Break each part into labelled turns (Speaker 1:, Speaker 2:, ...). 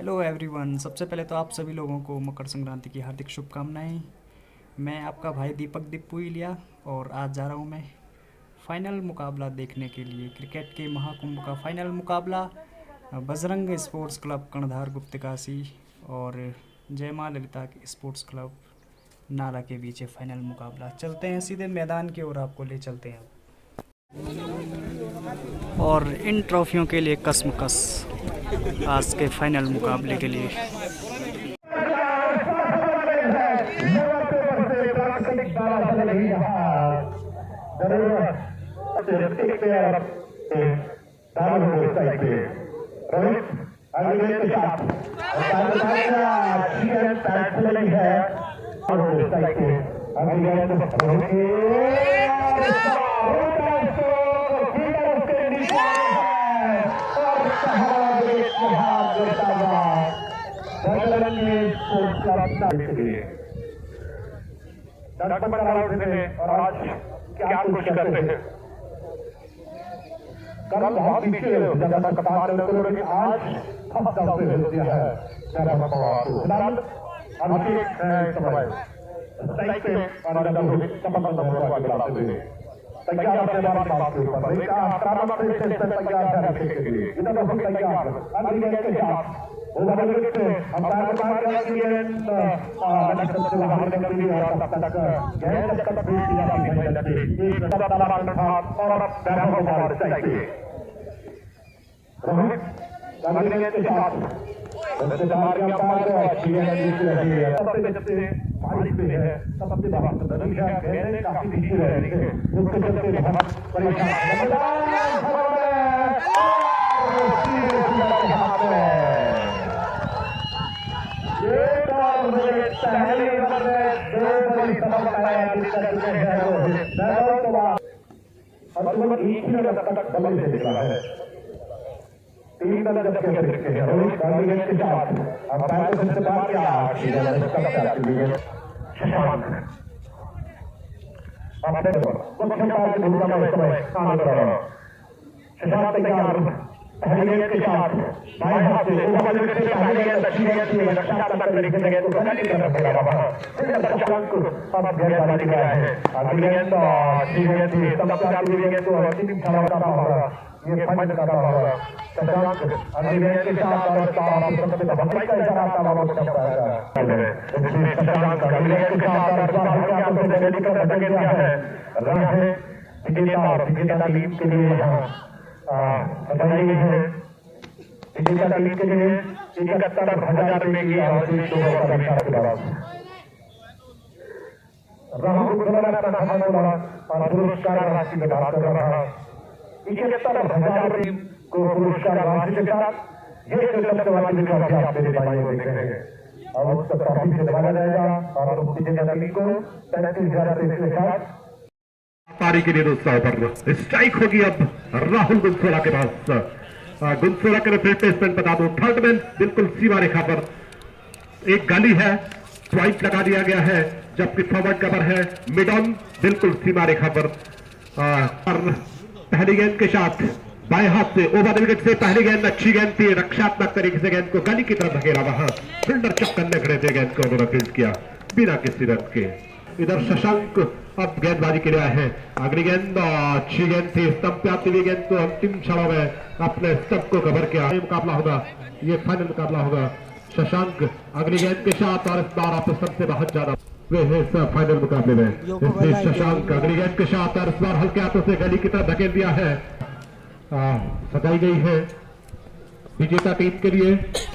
Speaker 1: Hello everyone. सबसे पहले तो आप सभी लोगों को मकर संक्रांति की हार्दिक शुभकामनाएं। मैं आपका भाई दीपक दीपुइलिया और आज जा रहा हूं मैं फाइनल मुकाबला देखने के लिए। क्रिकेट के महाकुंभ का फाइनल मुकाबला बजरंग स्पोर्ट्स क्लब कर्णधार गुप्तकाशी और जय मां ललिता स्पोर्ट्स क्लब नाला के बीच है फाइनल मुकाबला। चलते हैं सीधे मैदान की ओर, आपको ले चलते हैं और इन ट्रॉफियों के लिए कसमकस आज के फाइनल मुकाबले के लिए।
Speaker 2: और आज क्या कुछ करते हैं। कल बहुत पीछे कप्तान ने आज हम दौड़ते होते हैं तैयार अपने बात के ऊपर आक्रामक तैयार है के लिए इधर हम तैयार के साथ अंपायर काफी पीछे रह रही है उसके चलते बहुत पहले के साथ बाएं हाथ से ऊपर विकेट से पहले गेंद दक्षिण गेंद से रक्षात्मक तरीके से गेंद को गली की तरफ फेंका वहां फिर दर्शक अब गेंदबाजी कर रहा है अगली गेंद अच्छी गेंद थी तब तक अगली गेंद को अंतिम क्षण का होगा ये फाइनल का होगा शशांक अगली गेंद के साथ और आप सबसे भलाई का इशारा आता हुआ चलता है शशांक अगली गेंद के साथ और हल्के हाथों से गली का धक्का दिया है रहा है विजेता टीम के लिए यहां बताई गई है विजेता टीम के लिए 71,000 रुपए की और पुरस्कार राशि की बात कर रहा है 71,000 रुपए को पुरस्कार राशि के साथ ये ट्रॉफी आप मेरे भाइयों देख रहे हैं और उस ट्रॉफी से नवाजा जाएगा और विजेता टीम को 35,000 रुपए के साथ
Speaker 3: पारी के लिए दोस्तों पर स्ट्राइक होगी अब राहुल गुंसोला के पास। गुंसोला के रिप्लेसमेंट बता दो थर्ड मैन बिल्कुल सीमा रेखा पर एक गाली है पॉइंट लगा दिया गया है जबकि फॉरवर्ड कवर है मिड ऑन बिल्कुल सीमा रेखा पर। पहली गेंद के साथ बाएं हाथ से ओवर विकेट से पहली गेंद अच्छी गेंद थी रक्षात्मक तरीके से गेंद को गली की तरफ धकेला वहां फील्डर चक करने खड़े थे गेंद को उन्होंने फील्ड किया बिना किसी रन के। इधर शशांक अब गेंदबाजी के लिए आए हैं अगली गेंद अच्छी गेंद थी स्टंप पे आती हुई गेंद को अंतिम क्षणों में अपने स्टंप को कवर किया। ये मुकाबला होगा ये फाइनल मुकाबला होगा शशांक अगली गेंद के साथ और इस बार आप सबसे बहुत ज्यादा वे है फाइनल मुकाबले में इसलिए शशांक अगली गेंद के साथ और इस बार हल्के हाथों से गली की तरफ धकेल दिया है। सजाई गई है विजेता टीम के लिए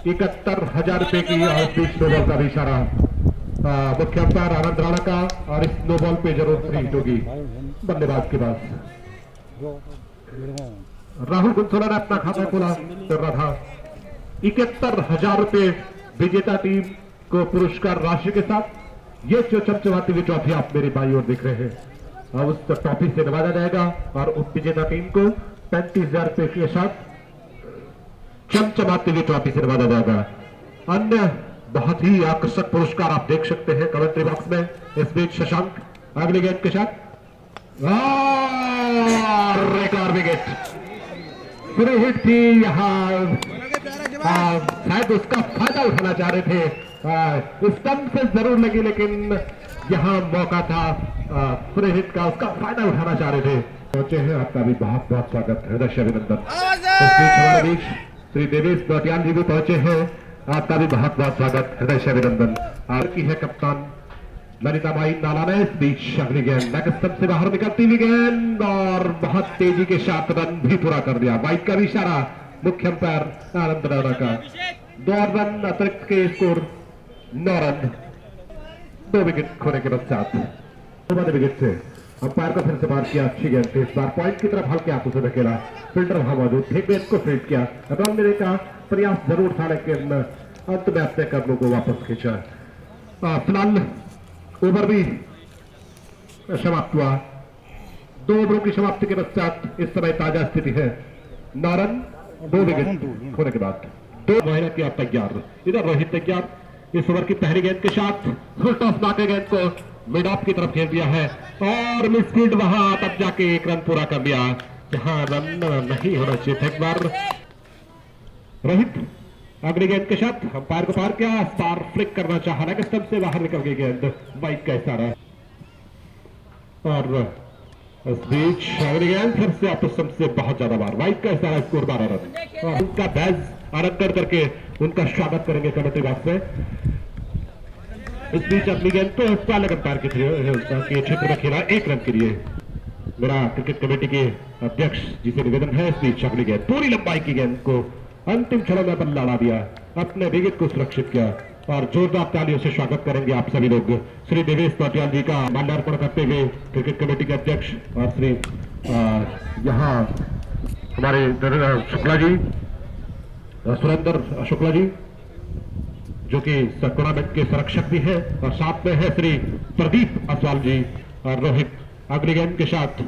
Speaker 3: 71,000 रुपए की और 20 ओवर का भी इशारा मुख्य अंपायर आनंद राणा का और इस नो बॉल पे जरूर फ्री हिट होगी बल्लेबाज के पास। राहुल गुंसोला ने अपना खाता खोला कर रहा था 71,000 रुपए विजेता टीम को पुरस्कार राशि के साथ ये जो चमचमाती हुई ट्रॉफी आप मेरे भाई और देख रहे हैं अब उस ट्रॉफी से नवाजा जाएगा और उप विजेता टीम को 35,000 रुपए के साथ चमचमाती हुई ट्रॉफी से नवाजा जाएगा। अन्य बहुत ही आकर्षक पुरस्कार आप देख सकते हैं कमेंट्री बॉक्स में। इस बीच शशांक अगली गेंद के साथ एक और विकेट फ्री हिट थी यहाँ शायद उसका फायदा उठाना चाह रहे थे। स्टंप से जरूर लगी, लेकिन यहाँ मौका था फ्री हिट का, उसका फायदा उठाना चाह रहे थे। पहुंचे हैं, आपका भी बहुत बहुत स्वागत, हृदय से अभिनंदन। हमारे बीच श्री देवेश दौटियाल जी भी पहुंचे हैं, आपका भी बहुत बहुत स्वागत, हृदय से अभिनंदन। आपकी है कप्तान ललिता बाई नाला ने। इस बीच अगली गेंद लेग स्टंप से बाहर निकलती हुई गेंद और बहुत तेजी के साथ रन भी पूरा कर दिया। बाइक का भी इशारा मुख्य अंपायर आनंद राणा का। 2 रन अतिरिक्त के स्कोर 9 रन, 2 विकेट खोने के पश्चात विकेट से अंपायर को फिर से बार किया। अच्छी गेंद थी, इस बार पॉइंट की तरफ हल्के हाथों से धकेला, फील्डर वहां मौजूद थे, गेंद को फील्ड किया। रन लेने का प्रयास जरूर था, लेकिन अंत में अपने कदमों को वापस खींचा। फिलहाल ओवर भी समाप्त हुआ। 2 ओवरों की समाप्ति के पश्चात इस समय ताजा स्थिति है 9 रन 2 विकेट होने के बाद 2 महीने किया तैयार। इधर रोहित तैयार, इस ओवर की पहली गेंद के साथ फुल टॉस मारकर गेंद को मिड ऑफ की तरफ खेल दिया है और मिसफील्ड, वहां तब जाके 1 रन पूरा कर दिया जहां रन नहीं होना चाहिए था। एक बार रोहित अगली गेंद के साथ अंपायर को पार किया, स्टार फ्लिक करना चाहा, लेग स्टंप से बाहर निकल गई गेंद, बाइक का इशारा। और इस बीच अगली गेंद फिर से ऑफ स्टंप से बहुत ज्यादा बार, बाइक का इशारा, स्कोर 12 रन। और उनका बैज आरंगर करके उनका स्वागत करेंगे कमेटी बॉक्स में। इस बीच अपनी गेंद तो पालक अंपायर के क्षेत्र में खेला 1 रन के लिए। मेरा क्रिकेट कमेटी के अध्यक्ष जी से निवेदन है, इस बीच अगली गेंद पूरी लंबाई की गेंद को अंतिम क्षणों में बल्ला उड़ा दिया, अपने विकेट को सुरक्षित किया और जोरदार तालियों से स्वागत करेंगे आप सभी लोग श्री देवेश दौटियाल जी का माल्यार्पण करते हुए। क्रिकेट कमेटी के अध्यक्ष और श्री यहाँ हमारे शुक्ला जी, सुरेंद्र शुक्ला जी, जो कि टूर्नामेंट के संरक्षक भी है, और साथ में है श्री प्रदीप असवाल जी और रोहित। अगली गेंद के साथ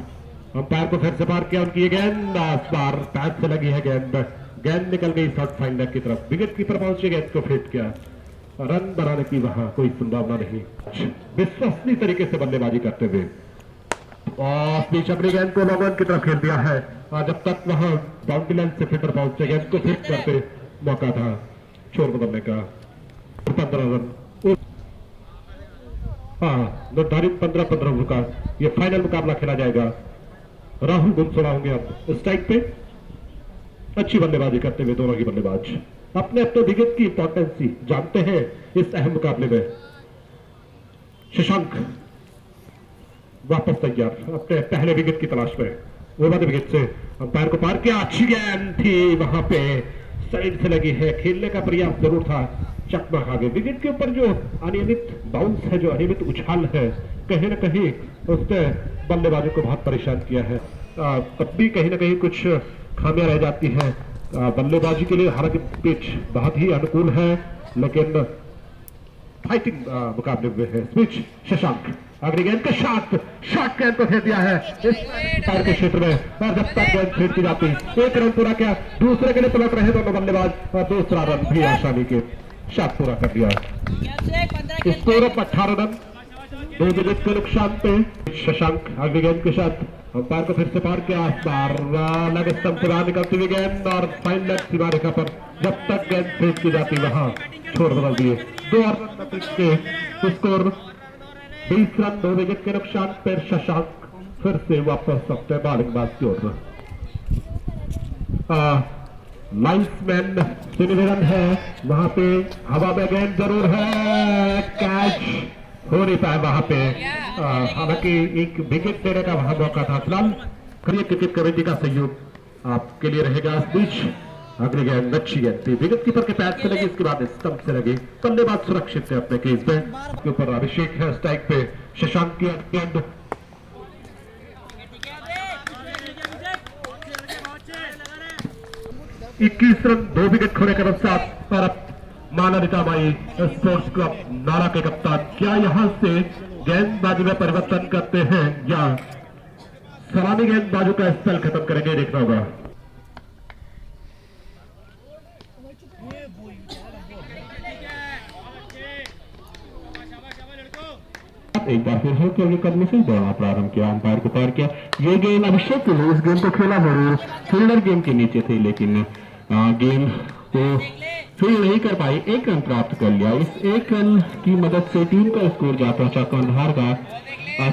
Speaker 3: अंपायर को फिर से पार किया, उनकी ये गेंद बार पैड से लगी है, गेंद निकल गई शॉर्ट फाइंडर की तरफ, विकेट कीपर पहुंचे, गेंद को फिट किया, रन बनाने की वहां कोई संभावना नहीं, विश्वसनीय तरीके से बल्लेबाजी करते हुए। और बीच अपनी गेंद को लॉन्ग ऑन की तरफ खेल दिया है, और जब तक वहां बाउंड्री लाइन से फील्डर पहुंचे, गेंद को फिट करते मौका था छोर बदलने का। 15 रन, निर्धारित 15-15 ओवर का ये फाइनल मुकाबला खेला जाएगा। राहुल गुमसोड़ा होंगे अब स्ट्राइक पे, अच्छी बल्लेबाजी करते हुए दोनों ही बल्लेबाज अपने अपने विकेट की इंपॉर्टेंसी जानते हैं इस अहम मुकाबले में। शशांक वापस तैयार अपने पहले विकेट की तलाश में, ओवर विकेट से अंपायर को पार किया, अच्छी गेंद थी, वहां पे साइड से लगी है, खेलने का प्रयास जरूर था, चकमा खा गए। विकेट के ऊपर जो अनियमित बाउंस है, जो अनियमित उछाल है, कहीं ना कहीं उसने बल्लेबाजों को बहुत परेशान किया है। तब भी कहीं ना कहीं कुछ खामियां रह जाती है बल्लेबाजी के लिए। हालांकि पिच बहुत ही अनुकूल है, लेकिन फाइटिंग मुकाबले में है। स्विच शशांक अगली गेंद का शॉट गेंद को फेंक दिया है इस पैर के क्षेत्र में, और जब तक गेंद फेंक की जाती 1 रन पूरा किया, दूसरे के लिए पलट रहे दोनों बल्लेबाज, और दूसरा रन भी आसानी के शॉट पूरा कर दिया। स्कोर 18 रन, 2 विकेट के नुकसान पे। शशांक अगली गेंद के साथ अंपायर को फिर से पार किया, लेग स्टंप से बाहर निकलती हुई गेंद और फाइन लेग सीमा रेखा पर जब तक गेंद फेंक की जाती वहां छोड़ बदल दिए। 2 रन के स्कोर 20 रन, 2 विकेट के नुकसान पर। शशांक फिर से वापस अपने बल्लेबाज की ओर। लाइन्समैन से निवेदन है, वहां पे हवा में गेंद जरूर है, कैच हो नहीं पाया वहां पे, हालांकि एक विकेट देने का वहां मौका था। फिलहाल क्रिकेट कमेटी का सहयोग आपके लिए रहेगा। इस बीच अगली गेंद अच्छी गेंद थी, विकेट कीपर के पैड से लगी, इसके बाद स्टंप से लगी, बल्लेबाज सुरक्षित है अपने केस पे। के ऊपर अभिषेक है स्ट्राइक पे, शशांक की गेंद 21 रन, 2 विकेट खोने के पश्चात। और मानवता माई स्पोर्ट्स क्लब नाला के कप्तान क्या यहां से गेंदबाजी में परिवर्तन करते हैं या सलामी गेंदबाजों का स्पेल खत्म करेंगे, देखना होगा। एक बार फिर है कि करने से दौड़ा प्रारंभ किया, अंपायर को पार किया। ये गेंद अभिषेक के लिए इस गेंद को खेला जरूर, फील्डर गेम के नीचे थे, लेकिन गेंद को
Speaker 4: फील्ड नहीं कर पाए, 1 रन प्राप्त कर लिया। इस 1 रन की मदद से टीम का स्कोर जा पहुंचा कर्णधार का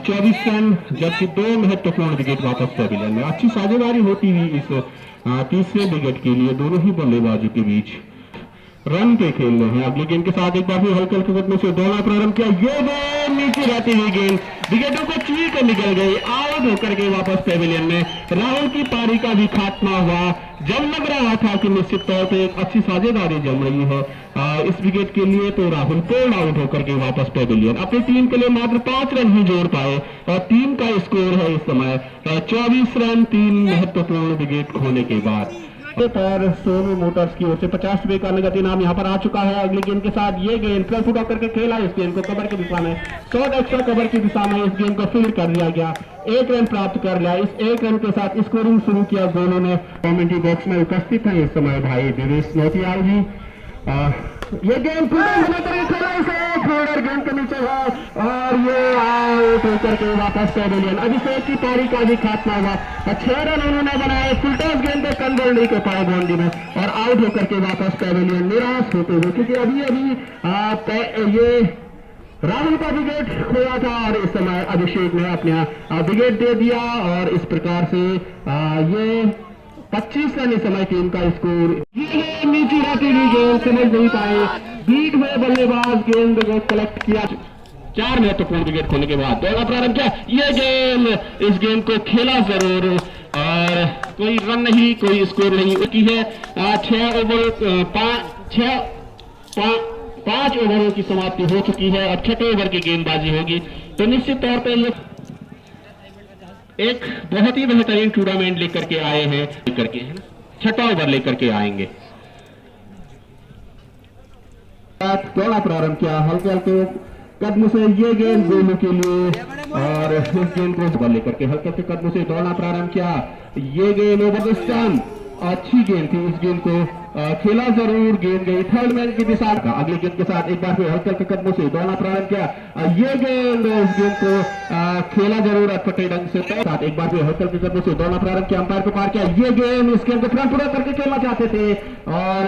Speaker 4: 24 रन, जबकि 2 महत्वपूर्ण विकेट वापस पेविलियन में। अच्छी साझेदारी होती हुई इस तीसरे विकेट के लिए दोनों ही बल्लेबाजों के बीच रन पे खेल रहे हैं। अगले गेंद के साथ एक बार फिर हल्के हल्के कदमों से दौड़ना प्रारंभ किया। ये गेंद नीचे रहती हुई गेंद विकेटों को चीर कर निकल गई, आउट होकर के वापस पेविलियन में। राहुल की पारी का भी खात्मा हुआ। जब लग रहा था कि निश्चित तौर पे एक अच्छी साझेदारी जम रही है इस विकेट के लिए, तो राहुल कोल्ड आउट होकर के वापस पेविलियन। अपनी टीम के लिए मात्र 5 रन ही जोड़ पाए और टीम का स्कोर है इस समय 24 रन 3 महत्वपूर्ण विकेट खोने के बाद। पर सोनू मोटर्स की ओर से 50 रुपए का नगद इनाम यहाँ पर आ चुका है। अगली गेंद के साथ ये गेंद फ्रंट फुट करके खेला, इस गेंद को कवर की दिशा में शॉर्ट एक्स्ट्रा कवर की दिशा में इस गेंद को फील्ड कर दिया गया। 1 रन प्राप्त कर लिया। इस 1 रन के साथ स्कोरिंग शुरू किया दोनों ने। कमेंट्री बॉक्स में उपस्थित है इस समय भाई दिनेश नौटियाल जी। ये गेंद खेला, इसे फील्डर गेंद के नीचे है और ये आउट होकर के वापस पेविलियन। अभिषेक की पारी का भी खात्मा हुआ। 6 रन उन्होंने बनाए, फुलटॉस गेंद पे कंट्रोल नहीं कर पाए बाउंड्री में और आउट होकर के वापस पेविलियन निराश होते हुए, क्योंकि अभी ये राहुल का विकेट खोया था और इस समय अभिषेक ने अपना विकेट दे दिया और इस प्रकार से ये 25 रन इस समय टीम का स्कोर। ये नीचे रहती हुई गेंद समझ नहीं पाए, बीट हुए बल्लेबाज गेंद को कलेक्ट किया। 4 महत्वपूर्ण विकेट खोने के बाद दौड़ना प्रारंभ किया। ये गेंद, इस गेंद को खेला जरूर और कोई रन नहीं, कोई स्कोर नहीं की है। 5 ओवरों की समाप्ति हो चुकी है और 6ठे ओवर की गेंदबाजी होगी। तो निश्चित तौर पर ये एक बहुत ही बेहतरीन टूर्नामेंट लेकर के आए हैं, लेकर के 6ठा ओवर लेकर के आएंगे। दौड़ा प्रारंभ किया हल्के हल्के कदमों से, ये गेंद गोलू के लिए और इस गेंद को लेकर के हल्के हल्के कदमों से दौड़ना प्रारंभ किया। ये गेंद ओवर द स्टंप, अच्छी गेंद थी। इस गेंद को खेला जरूर, गेंद गई थर्ड मैन की दिशा। अगले गेंद के साथ एक बार फिर हल्के हल्के कदमों से दौड़ना प्रारंभ किया। ये गेंद, इस गेंद को खेला जरूर अटपटे ढंग से। साथ एक बार फिर हल्के हल्के कदमों से दौड़ना प्रारंभ किया, अंपायर को पार किया। ये गेंद, इस गेंद को फ्रंट पूरा करके खेलना चाहते थे और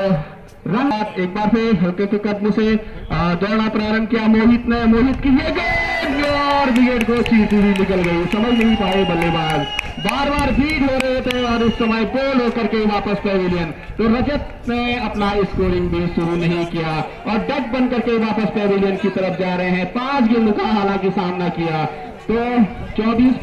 Speaker 4: रन। एक बार फिर हल्के के कदमों से दौड़ना प्रारंभ किया मोहित ने। मोहित की ये गेंद और विकेट को चीरती हुई निकल गई, समझ नहीं पाए बल्लेबाज, बार बार फीड हो रहे थे और उस समय बोल होकर के वापस पेविलियन। तो रजत ने अपना स्कोरिंग भी शुरू नहीं किया और डक बन करके वापस पेविलियन की तरफ जा रहे हैं। 5 गेंदों का हालांकि सामना किया, तो 24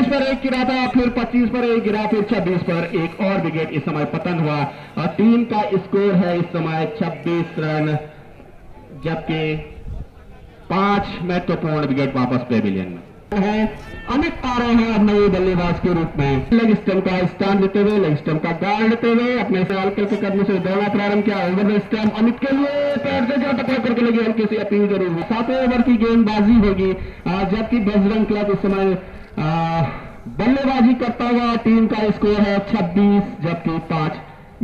Speaker 4: पर 1 गिरा था, फिर 25 पर 1 गिरा, फिर 26 पर 1 और विकेट इस समय पतन हुआ और टीम का स्कोर है इस समय 26 रन, जबकि 5 महत्वपूर्ण विकेट वापस पेविलियन में है। अमित आ रहे हैं अब नए बल्लेबाज के रूप में। लेग स्टंप का स्टैंड लेते हुए, लेग स्टंप का गार्ड लेते हुए अपने से हल्के से कदमों से दौड़ना प्रारंभ किया। ओवर द स्टंप अमित के लिए पैर से जो टकरा करके लगी, हल्के से अपील जरूर हुई। 7वें ओवर की गेंदबाजी होगी, जबकि बजरंग क्लब इस समय बल्लेबाजी करता हुआ। टीम का स्कोर है 26, जबकि 5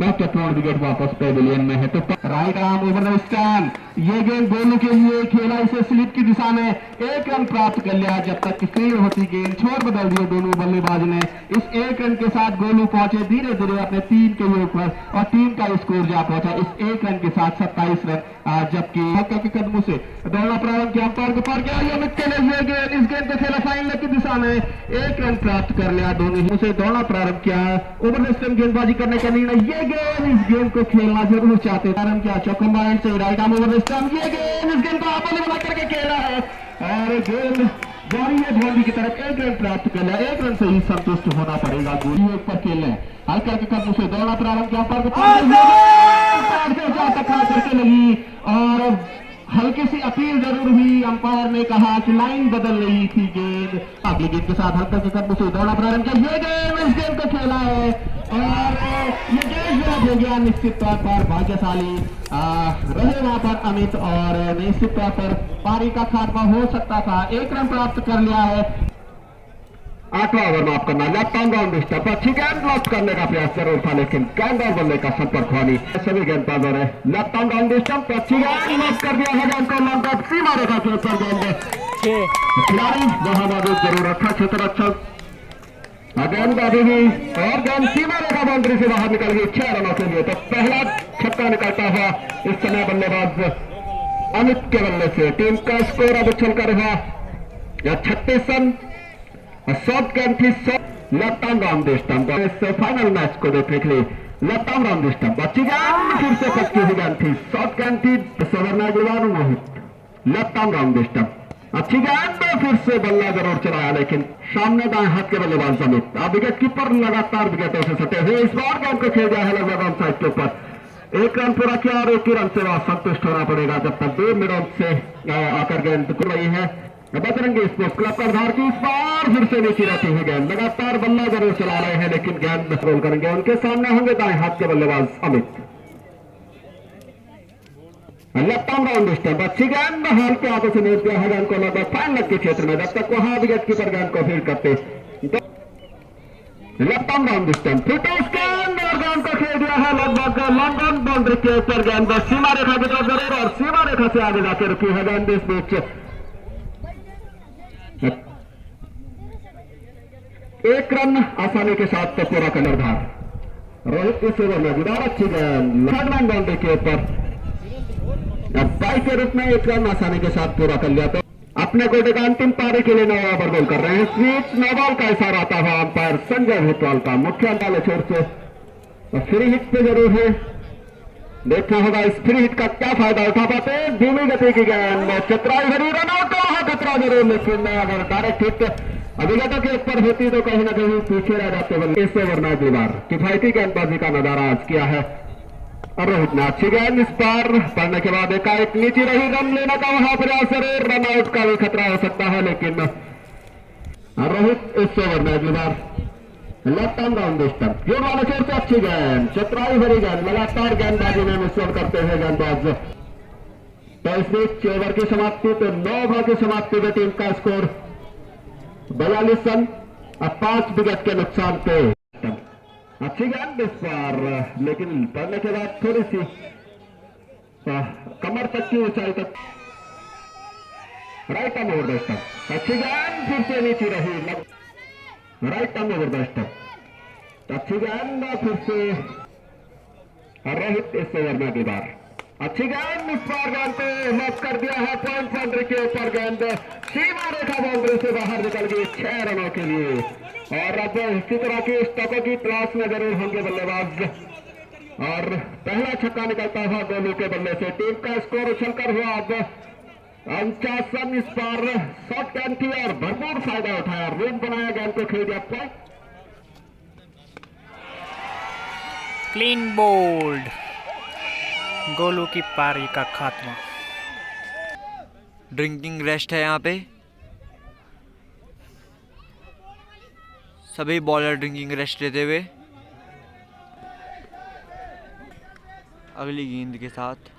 Speaker 4: महत्वपूर्ण विकेट वापस पेविलियन में है। तो right arm over the stand, ये गेंद गोलू के लिए खेला, इसे स्लिप की दिशा में 1 रन प्राप्त कर लिया। जब तक कि फील्ड होती गेंद छोर बदल दिए दोनों बल्लेबाज ने। इस 1 रन के साथ गोलू पहुंचे धीरे धीरे अपने 3 के ऊपर और टीम का स्कोर जा पहुंचा इस 1 रन के साथ 27 रन, जबकि हल्के के कदमों से दौड़ना प्रारंभ किया। अंपायर को पार किया, ये गेंद, इस गेंद को खेला फाइन लेग की दिशा में, 1 रन प्राप्त कर लिया। दोनों ही से दौड़ना प्रारंभ किया, ओवर द स्टंप गेंदबाजी करने का निर्णय। ये गेंद, इस गेंद को खेलना जरूर चाहते प्रारंभ किया चौकम्बा एंड से right arm over the stump. ये गेंद, इस गेंद को आपने बना करके खेला है और गेंद जारी है बाउंड्री की तरफ। 1 रन प्राप्त कर लिया, 1 रन से ही संतुष्ट होना पड़ेगा। गोली पर खेलने हल्के के कदमों से दौड़ना प्रारंभ किया, पर टकरा करके लगी और हल्की सी अपील जरूर हुई। अंपायर ने कहा कि लाइन बदल रही थी गेंद। अगली गेंद के साथ हल्के के कदमों से दौड़ना प्रारंभ किया। ये गेंद, इस गेंद को खेला है और ये गेंद विराट हो गया। निश्चित तौर पर भाग्यशाली रहे वहां पर अमित और निश्चित तौर पर पारी का खात्मा हो सकता था। 1 रन प्राप्त कर लिया है। 8वां ओवर माफ करना, लेफ्ट आर्म डाउन डिस्टर्ब, अच्छी गेंद लॉक करने का प्रयास जरूर था, लेकिन गेंद और बल्ले का संपर्क हुआ नहीं। सभी गेंदबाजों ने लेफ्ट आर्म डाउन डिस्टर्ब, अच्छी गेंद लॉक कर दिया है। गेंद को लॉक अप सीमा रेखा के ऊपर गेंद खिलाड़ी वहां मौजूद जरूर, अच्छा क्षेत्र, अच्छा
Speaker 3: गेंद अभी भी और गेंद सीमा रेखा बाउंड्री से बाहर निकल गई 6 रनों के लिए। तो पहला छक्का निकलता हुआ इस समय बल्लेबाज अमित के बल्ले से। टीम का स्कोर अब उछलकर हुआ 36 रन। शॉर्ट गेंद थी लताम रामदेष्टम इस फाइनल मैच को देखने के लिए। लताम रामदेष्टम अच्छी गेंद फिर से पक्की हुई गेंद थी, शॉर्ट गेंद थी मोहित। लताम रामदेष्टम अच्छी गेंद फिर से बल्ला जरूर चलाया लेकिन सामने दाएं हाथ के बल्लेबाज अमित। अब विकेट कीपर लगातार विकेटों से सटे हुए इस बार गेंद को खेल गया है लगभग ऑन साइड के ऊपर। 1 रन पूरा किया और 1 ही रन से वह संतुष्ट होना पड़ेगा जब तक 2 मिनट से आकर गेंद कर रही है। बजरंगी स्पोर्ट्स क्लब करधार की इस बार फिर से नीचे रहती है गेंद। लगातार बल्ला जरूर चला रहे हैं लेकिन गेंद रोल करेंगे। उनके सामने होंगे दाएं हाथ के बल्लेबाज अमित। लताम रामदेष्टम अच्छी गेंद हाल के हाथों से नोट दिया है गेंद को लगभग फाइन लेग के क्षेत्र में। जब तक वहां विकेट कीपर गेंद को फील्ड करते लताम रामदेष्टम फिर उस गेंद और गेंद को खेल दिया है लगभग लंदन बाउंड्री के ऊपर। गेंद सीमा रेखा की तरफ जरूर और सीमा रेखा से आगे जाकर रुकी है गेंद। इस बीच 1 रन आसानी के साथ पूरा का निर्धार। रोहित इस ओवर में गुजार अच्छी गेंद लंदन बाउंड्री के ऊपर बाई के रूप में 1 रन आसानी के साथ पूरा कर लिया। तो अपने कोटे का अंतिम पारी के लिए 9 ओवर बॉल कर रहे हैं। स्विच 9 बॉल का इशारा आता हुआ अंपायर संजय भूतवाल का मुख्य अंदाज छोर से फ्री हिट पे जरूर है। देखना होगा इस फ्री हिट का क्या फायदा उठा पाते। धीमी गति की गेंद चतुराई भरी रन आउट खतरा जरूर लेकिन अगर डायरेक्ट हिट विकेटों के ऊपर होती तो कहीं ना कहीं पीछे रह जाते। इस ओवर में अगली बार किफायती गेंदबाजी का नजारा आज किया है और रोहित ने अच्छी गेंद इस बार पड़ने के बाद एकाएक नीचे रही। रन लेने का वहां प्रयास जरूर, रन आउट का भी खतरा हो सकता है लेकिन रोहित इस ओवर में अगली बार लताम रामदेष्टम जोड़ वाले छोर से अच्छी गेंद चतुराई भरी गेंद लगातार गेंदबाजी में मिसोड़ करते हुए गेंदबाज। तो इस बीच ओवर की समाप्ति तो 9 ओवर की समाप्ति में टीम का स्कोर 42 रन और 5 विकेट के नुकसान पे। अच्छी गेंद इस बार लेकिन पड़ने के बाद थोड़ी सी कमर तक की ऊंचाई तक right arm over the stump. अच्छी गेंद फिर से नीचे रही right arm over the stump. अच्छी गेंद फिर से रोहित इस ओवर में अगली बार अच्छी गेंद इस बार गेंद को लॉक कर दिया है पॉइंट बाउंड्री के ऊपर। गेंद सीमा रेखा बाउंड्री से बाहर निकल गई 6 रनों के लिए। और अब इसी तरह की स्टॉकों की तलाश में जरूर होंगे बल्लेबाज। और पहला छक्का निकलता हुआ गोलू के बल्ले से। टीम का स्कोर उछलकर हुआ अब 49 रन। इस बार शॉर्ट गेंद थी और भरपूर फायदा उठाया, रन बनाया, गेंद को खेल दिया पॉइंट।
Speaker 1: क्लीन बोल्ड गोलू की पारी का खात्मा।
Speaker 5: ड्रिंकिंग रेस्ट है यहाँ पे, सभी बॉलर ड्रिंकिंग रेस्ट लेते हुए अगली गेंद के साथ।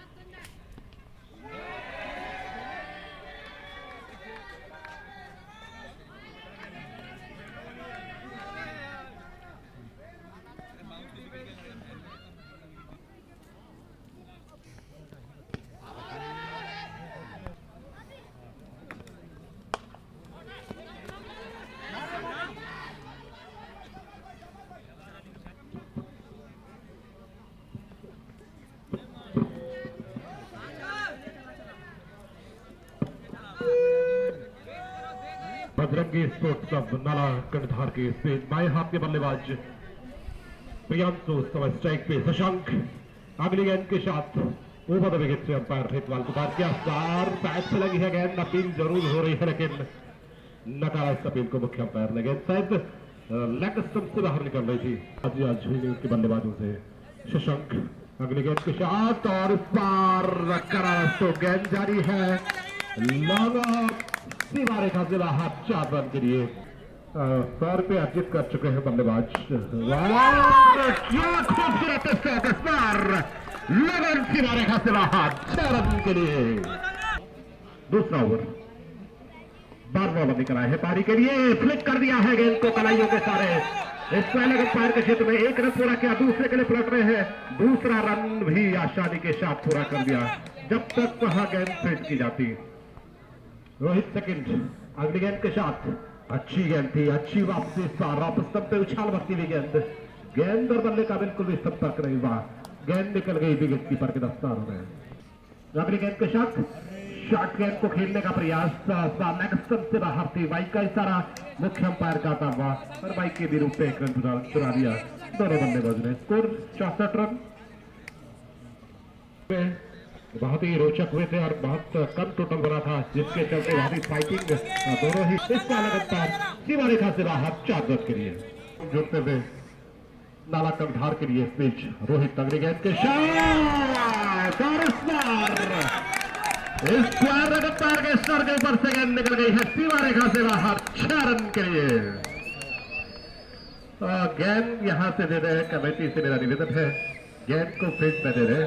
Speaker 3: बजरंगी स्पोर्ट्स क्लब नाला कंधार के स्पेन बाएं हाथ के बल्लेबाज प्रियांशु स्ट्राइक पे शशांक। अगली गेंद के साथ ओवर द विकेट से अंपायर हितवाल को बात किया। स्टार बैट से लगी है गेंद, अपील जरूर हो रही है लेकिन नकारा इस अपील को मुख्य अंपायर ने। गेंद शायद लेग स्टंप से बाहर निकल रही थी। आज हुई उसके बल्लेबाजों से शशांक। अगली गेंद के साथ और इस बार करारा तो गेंद जारी है लॉन्ग सीमा रेखा से बाहर 4 रन के लिए 100 रुपये अर्जित कर चुके हैं बल्लेबाज। खूबसूरत स्ट्रोक इस बार लगन सीमा रेखा से बाहर 6 रन के लिए। दूसरा ओवर 12 ओवर निकल आए हैं पारी के लिए। फ्लिक कर दिया है गेंद को कलाइयों के सारे। इस पहले अंपायर के क्षेत्र में 1 रन पूरा किया, दूसरे के लिए पलट रहे हैं। दूसरा रन भी आसानी के साथ पूरा कर दिया जब तक वहां गेंद फील्ड की जाती। रोहित सेकंड। अगली गेंद के साथ अच्छी गेंद थी, अच्छी वापसी, वापस स्तंभ पे उछाल भरती हुई गेंद, गेंद और बल्ले का बिल्कुल भी संपर्क नहीं हुआ, गेंद निकल गई विकेट कीपर के दस्तारों में। अगली गेंद का शॉट गेंद को खेलने का प्रयास, लेग स्टंप से बाहर थी, बाइक का इशारा मुख्य अंपायर का आता हुआ और बाइक के भी रूप में एक रन चुरा दिया दोनों बल्लेबाजों ने। Score 64 run. बहुत ही रोचक हुए थे और बहुत कम टोटल बना था, जिसके चलते वहां फाइटिंग दोनों ही इसका लगातार सीमा रेखा से बाहर 4 रन के लिए जुड़ते हुए नाला कंधार के लिए इस बीच रोहित अगली गेंद के शॉट और स्क्वायर लगातार के स्तर के ऊपर से गेंद निकल गई है सीमा रेखा से बाहर 6 रन के लिए। गेंद यहां से दे रहे कमेटी से मेरा निवेदन है, गेंद को फील्ड में दे रहे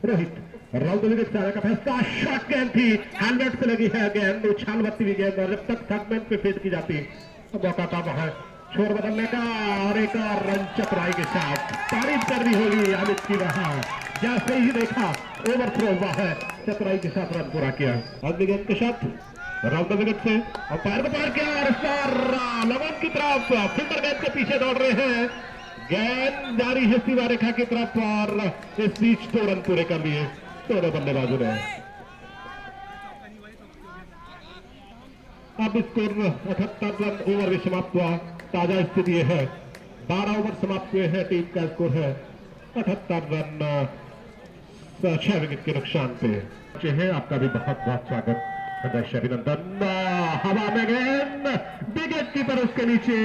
Speaker 3: रोहित। राउंड विकेट से का फैसला, शॉट गेंद थी, हेलमेट से लगी है गेंद, उछाल भरती हुई गेंद और जब तक सेगमेंट पे फील्ड की जाती मौका था वहां छोर बदलने का और एक और रन चतुराई के साथ तारीफ करनी होगी अमित की। वहां जैसे ही देखा ओवर थ्रो हुआ है, चतुराई के साथ रन पूरा किया। अगली गेंद के साथ राउंड विकेट से अंपायर को पार किया और इस बार लगन की तरफ फील्डर गेंद के पीछे दौड़ रहे हैं, गेंद जारी है सीमा रेखा की तरफ और इस बीच 2 रन पूरे कर लिए दोनों बल्लेबाजों ने। अब स्कोर 78 रन, ओवर भी समाप्त हुआ। ताजा स्थिति है 12 ओवर समाप्त हुए हैं, टीम का स्कोर है 78 रन 6 विकेट के नुकसान पे है। आपका भी बहुत बहुत स्वागत, हृदय अभिनंदन। हवा में गेंद विकेट कीपर उसके नीचे,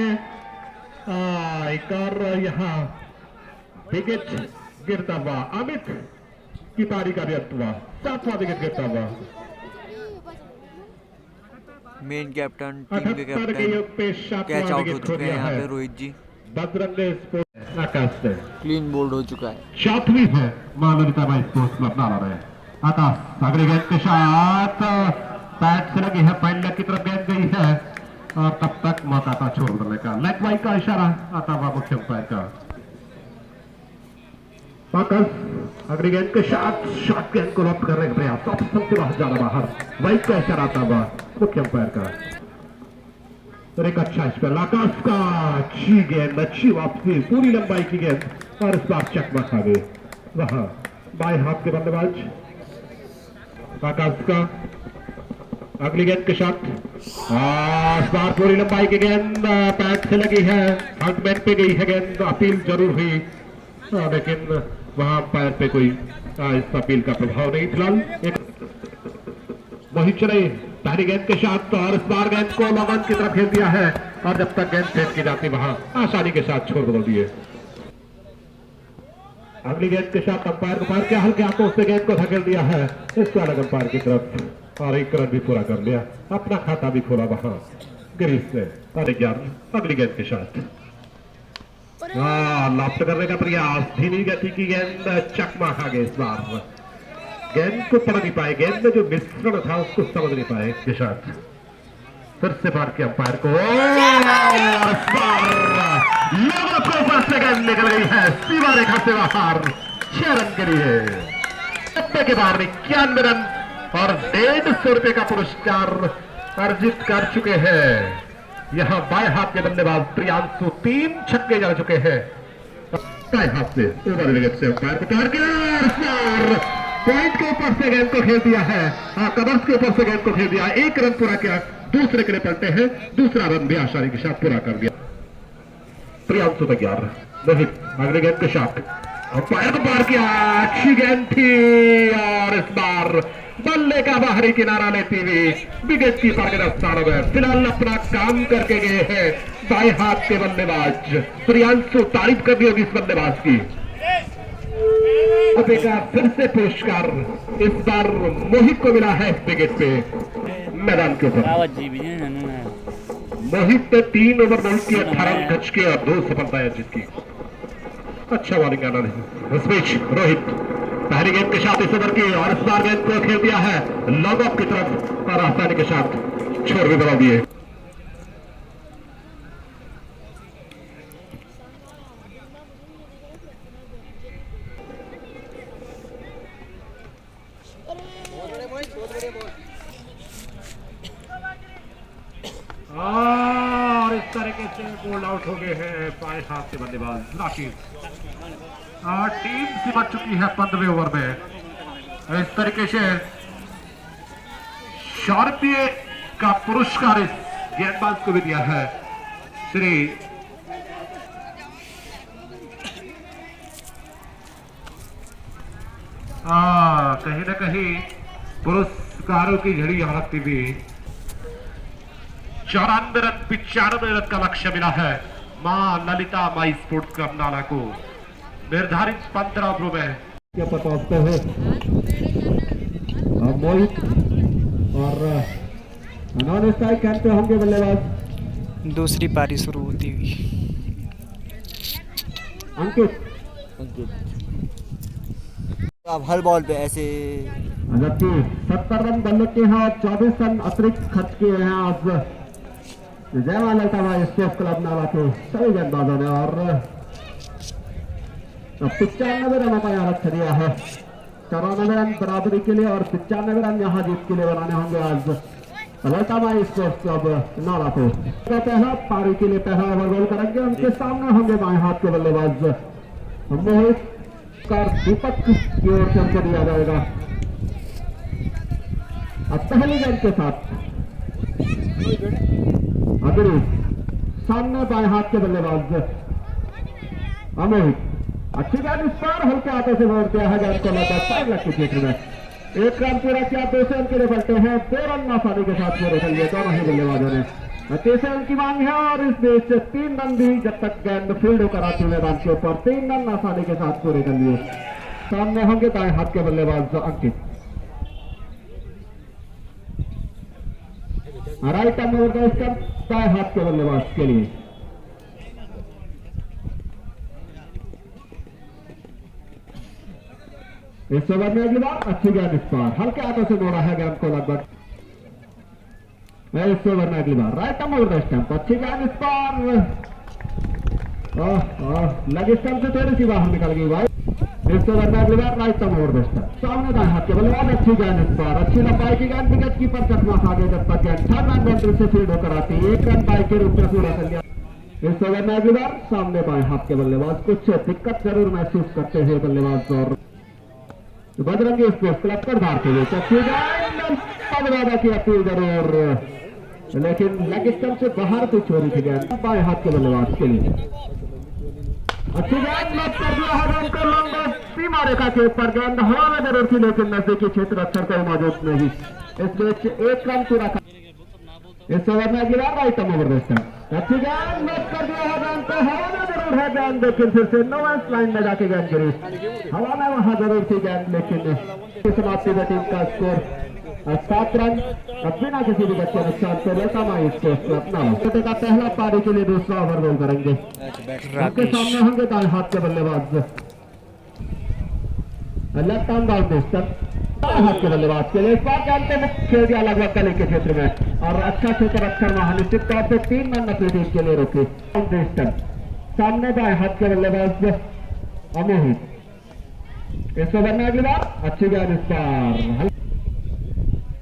Speaker 3: एक और यहाँ विकेट गिरता हुआ, अमित की पारी का भी अंत हुआ, 7वां विकेट गिरता हुआ।
Speaker 5: मेन कैप्टन, टीम के कैप्टन कैच आउट हो चुके हैं यहाँ पे रोहित जी।
Speaker 3: बजरंग आकाश से
Speaker 5: क्लीन बोल्ड हो चुका है।
Speaker 3: 4वीं है मानवता बाई स्पोर्ट्स क्लब नाला में। आकाश अगली गेंद के साथ पैट से लगी है, फाइनल की तरफ गेंद गई है और तब तक मौका था छोड़ बदलने का, लेग वाइड का इशारा आता हुआ मुख्य अंपायर का। आकाश अगली गेंद के साथ शॉट गेंद को रद्द करने का प्रयास, सबसे बाहर जाना, बाहर वाइड का इशारा आता हुआ मुख्य अंपायर का। और एक अच्छा स्पेल आकाश का, अच्छी गेंद, अच्छी वापसी, पूरी लंबाई की गेंद और इस बार चकमा खा गए वहां बाएं हाथ के बल्लेबाज आकाश का। अगली गेंद के साथ इस बार पूरी लंबाई की गेंद पैट से लगी है, फ्रंटमैन पे गई है गेंद, अपील जरूर हुई लेकिन वहां अंपायर पे कोई इस अपील का प्रभाव नहीं। फिलहाल वही चले पहली गेंद के साथ और इस बार गेंद को लगन की तरफ खेल दिया है और जब तक गेंद फेंक की जाती वहां आसानी के साथ छोड़ बदल दिए। अगली गेंद के साथ अंपायर को पार किया, हल्के हाथों से गेंद को धकेल दिया है इस अलग अंपायर की तरफ और एक रन भी पूरा कर लिया, अपना खाता भी खोला वहां ग्रीस से। अगली गेंद के साथ लॉफ्ट करने का प्रयास, धीमी गति की गेंद चकमा खा गए, इस बार गेंद को पढ़ नहीं पाए, गेंद में जो मिश्रण था उसको समझ नहीं पाए के साथ फिर से पार किया अंपायर को, से गेंद निकल गई है सीमा रेखा से बाहर 6 रन के लिए। 90 के बाहर 91 रन और 150 रुपए का पुरस्कार अर्जित कर चुके हैं। यहां बाएं हाथ के बल्लेबाज प्रियांशु 3 छक्के जा चुके हैं, बाएं हाथ से ओवर विकेट से अंपायर को पार किया, पॉइंट के ऊपर से गेंद को खेल दिया है, कवर्स के ऊपर से गेंद को खेल दिया, 1 रन पूरा किया, दूसरे के लिए पलटे हैं, दूसरा रन भी आसानी के साथ पूरा कर दिया। प्रियांशु तैयार, रोहित अगले गेंद के साथ अंपायर को पार किया, अच्छी गेंद थी और इस बार बल्ले का बाहरी किनारा लेती हुई विकेट कीपर के दस्तानों में फिलहाल अपना काम करके गए हैं बाएं हाथ के बल्लेबाज प्रियांशु। तारीफ करनी होगी इस बल्लेबाज की। अब एक फिर से पुरस्कार इस बार मोहित को मिला है इस विकेट पे मैदान के ऊपर। मोहित ने 3 ओवर बॉल की 18 टच के और 2 सफलताएं जीती। अच्छा बॉलिंग आना नहीं इस बीच रोहित पहली गेंद के साथ इस ओवर की और इस बार गेंद को खेल दिया है लॉन्ग ऑफ की तरफ और आसानी के साथ छोर भी बना दिए। तरीके से बोल्ड आउट हो गए हैं बाएं हाथ के बल्लेबाज राकेश। टीम सिमट चुकी है 15वें ओवर में। इस तरीके से 100 रुपये का पुरस्कार इस गेंदबाज को भी दिया है श्री कहीं ना कहीं पुरस्कारों की झड़ी यहाँ रखती हुई 94 रन 95 रन का लक्ष्य मिला है मां ललिता माई स्पोर्ट्स क्लब नाला को निर्धारित 15 ओवरों में। क्या पहुंचते हैं मोहित और नॉन स्ट्राइक कैंप पे होंगे बल्लेबाज।
Speaker 1: दूसरी पारी शुरू होती हुई
Speaker 3: अंकित
Speaker 5: अब हर बॉल पे ऐसे
Speaker 3: जबकि 70 रन बल्ले के हैं और 24 रन अतिरिक्त खर्च किए हैं आज जय मां ललिता माई स्पोर्ट्स क्लब नाला के सभी गेंदबाजों ने। और 95 रनों का यहाँ लक्ष्य दिया है। 94 रन बराबरी के लिए और 95 रन यहाँ जीत के लिए बनाने होंगे आज ललिता माई स्पोर्ट्स क्लब नाला को। पहला पारी के लिए पहला ओवर बॉल करेंगे। उनके सामने होंगे बाएं हाथ के बल्लेबाज मोहित और दीपक की ओर से हमको दिया जाएगा। अब पहली गेंद के साथ अग्नि सामने बाएं हाथ के बल्लेबाज अमोहित। अच्छी गेंद इस पर हल्के हाथों से मोड़ दिया है गेंद को लगभग 5 लाख के क्षेत्र में। 1 रन पूरा किया, 2 रन के लिए बढ़ते हैं। 2 रन आसानी के साथ पूरे कर लिए दोनों ही बल्लेबाजों ने। 3 रन की मांग है और इस बीच 3 रन भी जब तक गेंद फील्ड होकर आती मैदान के ऊपर 3 रन आसानी के साथ पूरे कर लिए। सामने होंगे दाएं हाथ के बल्लेबाज अंकित। राइट आर्म ओवर का दाएं हाथ के बल्लेबाज के लिए इस ओवर में अगली बार अच्छी गेंद इस पार हल्के हाथों से मोड़ा है गेंद को लगभग। इस ओवर में अगली बार राइट आर्म ओवर स्टंप अच्छी गेंद इस पार लग स्टंप से थोड़ी सी बाहर निकल गई भाई। इस ओवर में अगली बार राइट आर्म ओवर स्टंप सामने दाएं हाथ के बल्लेबाज अच्छी गेंद इस पार अच्छी लंबाई की गेंद विकेट कीपर चकमा खा गया जब तक गेंद 6 रन बाउंड्री से फील्ड होकर आती है। 1 रन बाई के रूप में पूरा कर लिया। इस ओवर में अगली बार सामने बाएं हाथ के बल्लेबाज कुछ दिक्कत जरूर महसूस करते हैं बल्लेबाज और बजरंगी स्पोर्ट्स क्लब करधार के लिए की अपील जरूर लेकिन लेग स्टंप से बाहर तो छोड़ी थी गेंद बाएं हाथ के बल्लेबाज के लिए। अच्छी गेंद लॉक कर दिया है गेंद को लंबा सीमा रेखा के ऊपर गेंद हवा में जरूर थी लेकिन नजदीकी क्षेत्र अक्षर कोई मौजूद नहीं। इस बीच 1 रन पूरा। इस ओवर में अगली बार राइट आर्म ओवर स्टंप अच्छी गेंद लॉक कर दिया है गेंद को हवा में जरूर है गेंद लेकिन फिर से नो मैच लाइन में जाके गेंद गिरी। हवा में वहां जरूर थी गेंद लेकिन समाप्ति में टीम का स्कोर 7 रन बिना किसी भी बच्चे नुकसान से ललिता माई स्पोर्ट्स क्लब नाला का पहला पारी के लिए दूसरा ओवर बॉल करेंगे। उनके सामने होंगे दाएं हाथ के बल्लेबाज लेफ्ट आर्म डाउन स्टंप हाथ के बल्लेबाज के लिए खेल दिया लगभग गले के क्षेत्र में और अच्छा क्षेत्र अक्षर वहां निश्चित तौर से 3 रन अपनी टीम के लिए रोके। सामने दाएं हाथ के बल्लेबाज अमोहित। इस ओवर में अगली बार अच्छी गेंद इस पार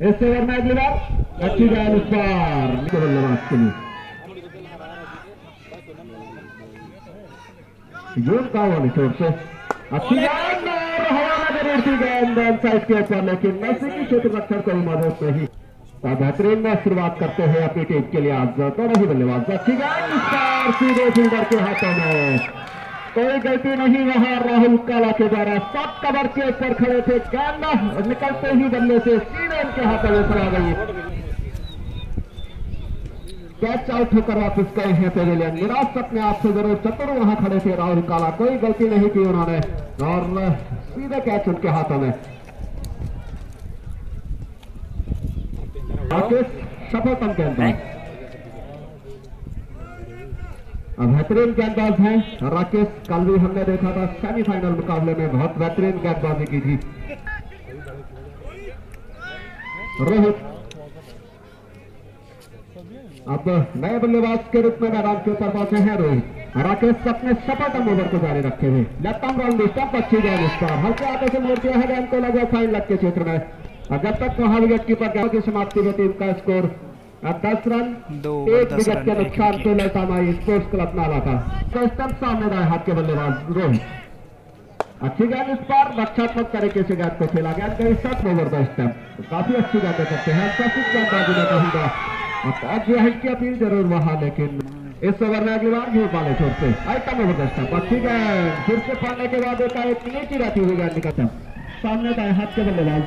Speaker 3: इस ओवर में अगली बार अच्छी गेंद इस पार बल्लेबाज के लिए जोर का वाली छोर से अच्छी गेंद हवा में जरूर थी गेंद साइड के ऊपर लेकिन नजदीकी क्षेत्र अक्षर कोई मौजूद नहीं। बेहतरीन शुरुआत करते हैं अपनी टीम के लिए आज दोनों ही बल्लेबाज। अच्छी गेंद इस पार सीधे फील्डर के हाथों में कोई गलती नहीं वहां राहुल काला के द्वारा 7 कवर के ऊपर खड़े थे गेंद निकलते ही बल्ले से सीधे उनके हाथों में चला गई। कैच आउट होकर वापस गए हैं पेविलियन। निराश अपने आप से जरूर चतुर वहां खड़े थे राहुल काला कोई गलती नहीं की उन्होंने और सीधे कैच उनके हाथों में। राकेश सफलतम गेंदबाज बेहतरीन गेंदबाज हैं राकेश। कल भी हमने देखा था सेमीफाइनल मुकाबले में बहुत बेहतरीन गेंदबाजी की थी। रोहित अब नए बल्लेबाज के रूप में मैदान के ऊपर पहुंचे हैं रोहित। राकेश अपने सफलतम ओवर को जारी रखे हुए लेफ्ट आर्म राउंड स्टंप अच्छी गेंद इस पर हल्के हाथों से मोड़ दिया है गेंद को लगभग 5 लाख के क्षेत्र में। जब तक वहां विकेट कीपर की समाप्ति में टीम का स्कोर 10 रन
Speaker 1: 2
Speaker 3: एक
Speaker 1: ओवर 10
Speaker 3: विकेट
Speaker 1: रन
Speaker 3: के
Speaker 1: 1
Speaker 3: नुकसान
Speaker 1: विकेट।
Speaker 3: से ललसामाई स्पोर्ट्स क्लब नाला का स्टंप सामने दाएं हाथ के बल्लेबाज रोहित। अच्छी गेंद इस पर रक्षात्मक तरीके से गेंद को खेला गया, कई शॉट ओवर द स्टंप, काफी अच्छी गेंदें करते हैं गेंदबाजी में कहूंगा। अब जो है की अपील जरूर वहां, लेकिन इस ओवर में अगली बार झूठ वाले छोर से आइटम ओवर द स्टंप। अच्छी गेंद फिर से पाने के बाद एक नीचे रहती हुई गेंद निकलता सामने दाएं हाथ के बल्लेबाज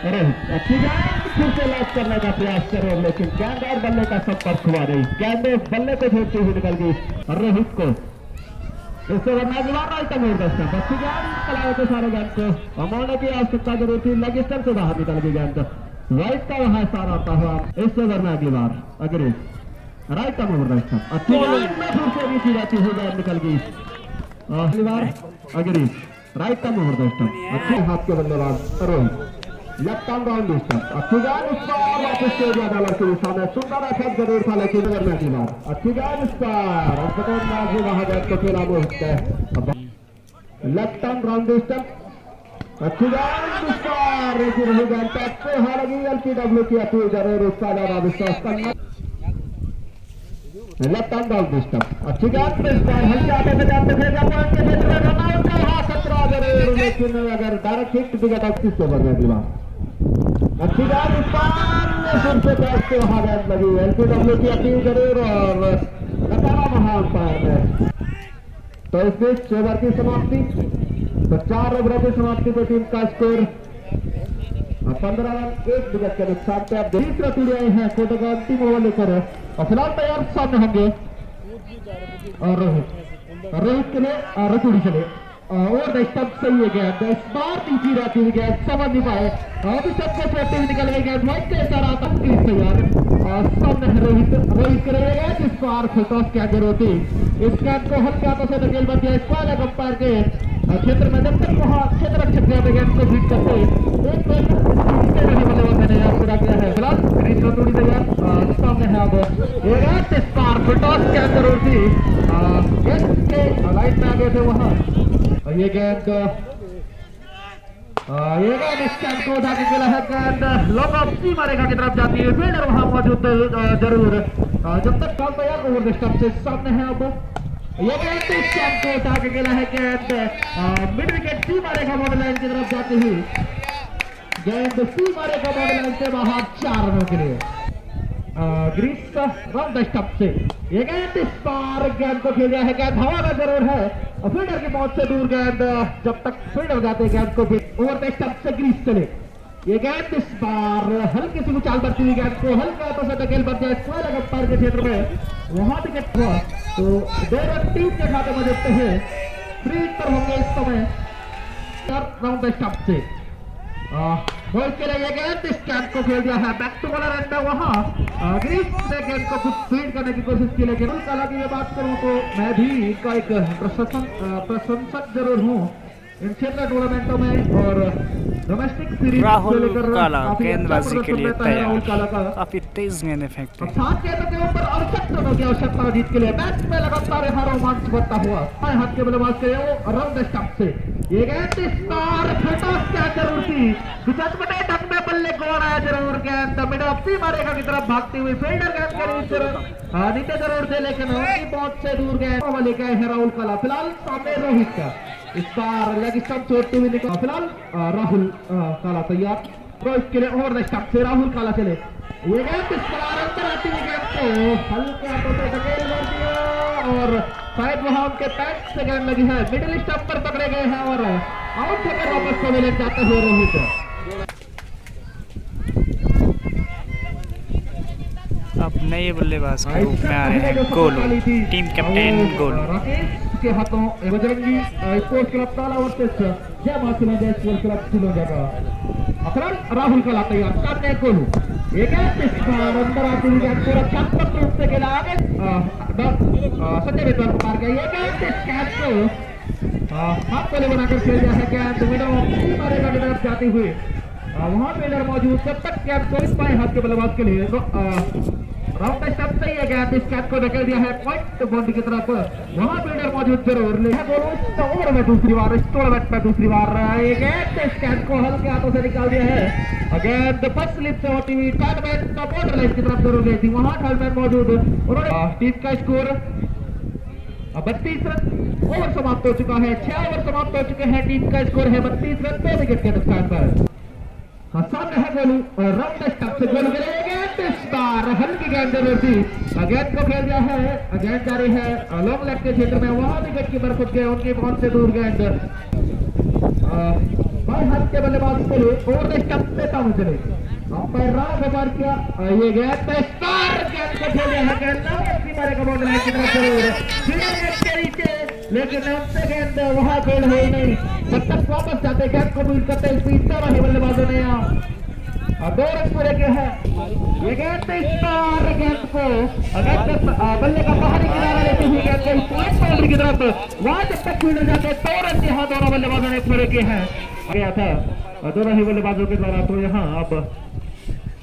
Speaker 3: रोहित। अच्छी गेंद फिर से लॉक करने का प्रयास करे, लेकिन गेंद और बल्ले का संपर्क हुआ नहीं, गेंद बल्ले को छोड़ती हुई निकल गई रोहित को। इससे वरना गुलाम आइटम हो दस्ता बच्ची गेंद कलाओं के सारे गेंद को अमाने की आवश्यकता जरूर थी, लेग स्टंप से बाहर निकल गई गेंद, राइट का वहां सारा आता हुआ। इससे वरना अगली बार अग्रेस राइट आर्म ओवर दस्ता अच्छी गेंद फिर से नीचे जाती हुई गेंद निकल गई, अगली बार अग्रेस राइट आर्म ओवर दस्ता अच्छे हाथ के बल्लेबाज Rohit. Left arm round stump अच्छी गेंद इस पर वापस से ज्यादा लड़के सामने सुंदर अटैक जरूर था, लेकिन अगर मैं अगली बार अच्छी गेंद इस पर वहां गेंद को खेला वो लेफ्ट आर्म राउंड स्टंप अच्छी गेंद इस पर रही गेंद टैप से हालांकि एलपीडब्ल्यू की अपील जरूर उसका ज्यादा विश्वास करना। लेफ्ट आर्म राउंड स्टंप अच्छी गेंद इस पर हल्के आते से जाते थे खतरा जरूर, लेकिन अगर डायरेक्ट हिट भी गया किस ओवर में अगली बार अच्छी गेंद इस पर फिर से बैट से वहां गेंद लगी, एलपीडब्ल्यू की अपील जरूर और नकारा महान पार में। तो इस बीच ओवर की समाप्ति, तो 4 ओवरों की समाप्ति पे टीम का स्कोर 15 रन 1 विकेट के नुकसान पे। अब तीसरा टूर आए हैं कोटे का अंतिम ओवर लेकर और फिलहाल तैयार सामने होंगे और रोहित के लिए रतूड़ी चले और स्टंप सही है गेंद इस बार नीचे रहती हुई गेंद समझ नहीं पाए, अभी सबको छोड़ते हुए निकल गई गेंद वाइट के इशारा तक तैयार सामने रोहित करेगा जिस बार टॉस क्या जरूरत थी, इस गेंद को हल्के हाथों से नकेल बच गया इस वाले अंपायर के क्षेत्र में, जब तक वहां क्षेत्र रक्षक गेंद को बीट करते एक बल्लेबाज पूरा किया है। फिलहाल ग्रीन रतूड़ी तैयार सामने है, अब इस बार टॉस क्या जरूरत थी, लाइन में आ गए थे वहां ये गेंद इस गेंद को उठा के खेला है, गेंद लॉन्ग ऑफ सी मारेगा की तरफ जाती है, फील्डर वहां मौजूद जरूर जब तक बॉल तैयार ओवर स्टंप से सामने है। अब ये गेंद इस गेंद को उठा के खेला है, गेंद मिड विकेट सी मारेगा बॉर्डर लाइन की तरफ जाती हुई, गेंद सी मारेगा बॉर्डर लाइन से बाहर 4 रनों के लिए ग्रीस राउंड स्टंप से। ये गेंद इस पार गेंद को खेल गया है, गेंद हवा में जरूर है और फील्डर की मौत से दूर गेंद, जब तक फील्डर जाते हैं गेंद को ओवर द स्टंप से ग्रीस चले। ये गेंद इस बार हल्की सी उछाल करती हुई गेंद को हल्के हाथों से धकेल बच जाए स्क्वायर अंपायर के क्षेत्र में, वहां विकेट हुआ तो 2 रन टीम के खाते में देखते हैं, फ्री पर होंगे इस समय राउंड द स्टंप से। के लिए ये गेंद इस गेंद को खेल दिया है बैक टू बॉलर एंड वहां ग्रीस ने गेंद को कुछ फील्ड करने की कोशिश की, लेकिन हालांकि मैं बात करूं तो मैं भी इनका एक प्रशंसक जरूर हूं इन क्षेत्र टूर्नामेंटों में और डोमेस्टिक सीरीज
Speaker 1: राहुल
Speaker 3: लेकर
Speaker 1: काला गेंदबाजी के लिए
Speaker 3: राहुल काला का
Speaker 1: काफी तेज गेंद फेंकते हैं।
Speaker 3: 7 गेंदों के ऊपर 68 रनों की आवश्यकता जीत के लिए मैच में लगातार यहां रोमांच बढ़ता हुआ हाथ के बल्लेबाज के राउंड स्टंप से। ये गेंद इस बार क्या जरूर थी, ढंग में बल्ले को आया जरूर, गेंद मिड ऑफ सी मारेगा की तरफ भागती हुई फील्डर गेंद के नीचे जरूर थे, लेकिन उनकी पहुंच से दूर गेंद ले गए हैं राहुल काला। फिलहाल सामने रोहित का इस बार लेग स्टंप छोड़ते हुए निकला, फिलहाल राहुल काला तैयार रोहित के लिए ओवर द स्टंप से राहुल काला चले। ये गेंद इस बार अंदर आती हुई गेंद को हल्के हाथों से धकेल कर दिया और शायद वहां उनके पैट से गेंद लगी है, मिडिल स्टंप पर पकड़े गए हैं और आउट होकर वापस को ले जाते हुए रोहित।
Speaker 1: अब नए बल्लेबाज के रूप में आ रहे हैं गोलू, टीम कैप्टन गोलू।
Speaker 3: राकेश के हाथों बजरंगी स्पोर्ट्स क्लब ताला वर्सेस जय मां सिलंजा स्पोर्ट्स क्लब सिलंजा का अखरान राहुल काला तैयार सामने गोलू। ये गेंद इस बार अंदर आती हुई गेंद को रक्षात्मक रूप से खेला आगे संजय बेतवाल को मार गया। ये गेंद इस गेंद को हाथ पहले बनाकर खेल दिया है, गेंद मिडल मारेगा की तरफ जाती हुई, वहां फील्डर मौजूद, जब तक गेंद को इस बाएं हाथ के बल्लेबाज के लिए राउंड स्टंप से ये गया इस कैच को धकेल दिया है पॉइंट बाउंड्री की तरफ। वहां फील्डर मौजूद जरूर ले ओवर में दूसरी बार इस टूर्नामेंट में दूसरी बार ये गेंद इस कैच को हल्के हाथों से निकाल दिया है। गेंद फर्स्ट स्लिप से होती हुई टर्नमैन बॉर्डर लाइन की तरफ जरूर गई थी, वहां टर्नमैन मौजूद। उन्होंने टीम का स्कोर 32 रन ओवर समाप्त हो चुका है। 6 ओवर समाप्त हो चुके हैं, टीम का स्कोर है 32 रन 2 विकेट के नुकसान पर। सामने है गोलू और राउंड स्टंप से गोल करेंगे इस बार हल्की गेंद जरूर थी, गेंद को खेल दिया है। गेंद जारी है लॉन्ग लेग के क्षेत्र में, वहां विकेट कीपर खुद गए उनकी बहुत से दूर गेंद बाएं हाथ के बल्लेबाज के लिए ओवर द स्टंप पे सामने चले अंपायर राणा को पार किया। ये गेंद पे स्टार गेंद को खेल दिया है, गेंद मारे का बाउंड्री लाइन की तरफ जरूर लेकिन उनसे गेंद वहां फेल हुई नहीं। जब तक वापस जाते गेंद को बीट करते स्पीड से वही बल्लेबाजों ने यहाँ 2 रन पूरे किए हैं। ये गेंद स्टार गेंद को बल्ले का बाहरी किनारा लेते हुए गेंद को पॉइंट बाउंड्री की तरफ, वहां जब तक फील्डर जाते 2 रन यहाँ दोनों बल्लेबाजों ने पूरे किए हैं। गया था दोनों ही बल्लेबाजों के द्वारा। तो यहाँ अब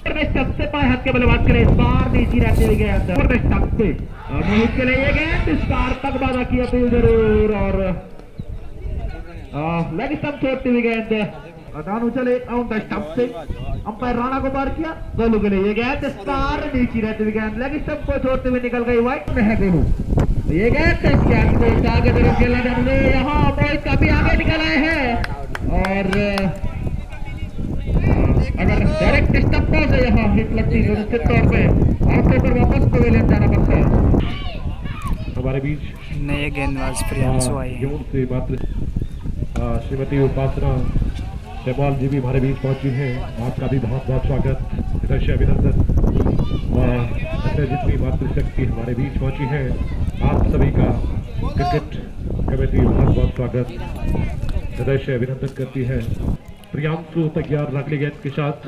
Speaker 3: सबसे बाएं हाथ के बल्लेबाज के लिए इस बार नीची रहते हुए गए स्टंप से मोहित के लिए ये गेंद इस बार तक बाधा की अपील जरूर और लेग स्टंप छोड़ती हुई गेंद दानू चले ऑन द स्टंप से अंपायर राणा को पार किया। गोलू के लिए ये गेंद इस बार नीची रहती हुई गेंद लेग स्टंप को छोड़ते हुए निकल गई, वाइट में है गोलू। ये गेंद इस गेंद को आगे तरफ खेला जाने यहाँ मोहित काफी आगे निकल आए हैं और अगर डायरेक्ट स्टंप से यहाँ हिट लगती है निश्चित तौर पे आपको पर वापस पवेलियन जाना पड़ता है।
Speaker 1: हमारे बीच नए गेंदबाज प्रियांशु आए
Speaker 3: हैं। श्रीमती उपासना जयपाल जी भी हमारे बीच पहुंची हैं, आपका भी बहुत बहुत स्वागत, हृदय अभिनंदन। जितनी मातृशक्ति हमारे बीच पहुंची है आप सभी का क्रिकेट कमेटी बहुत बहुत स्वागत, हृदय से अभिनंदन करती है। प्रियांशु तैयार अगली गेंद के साथ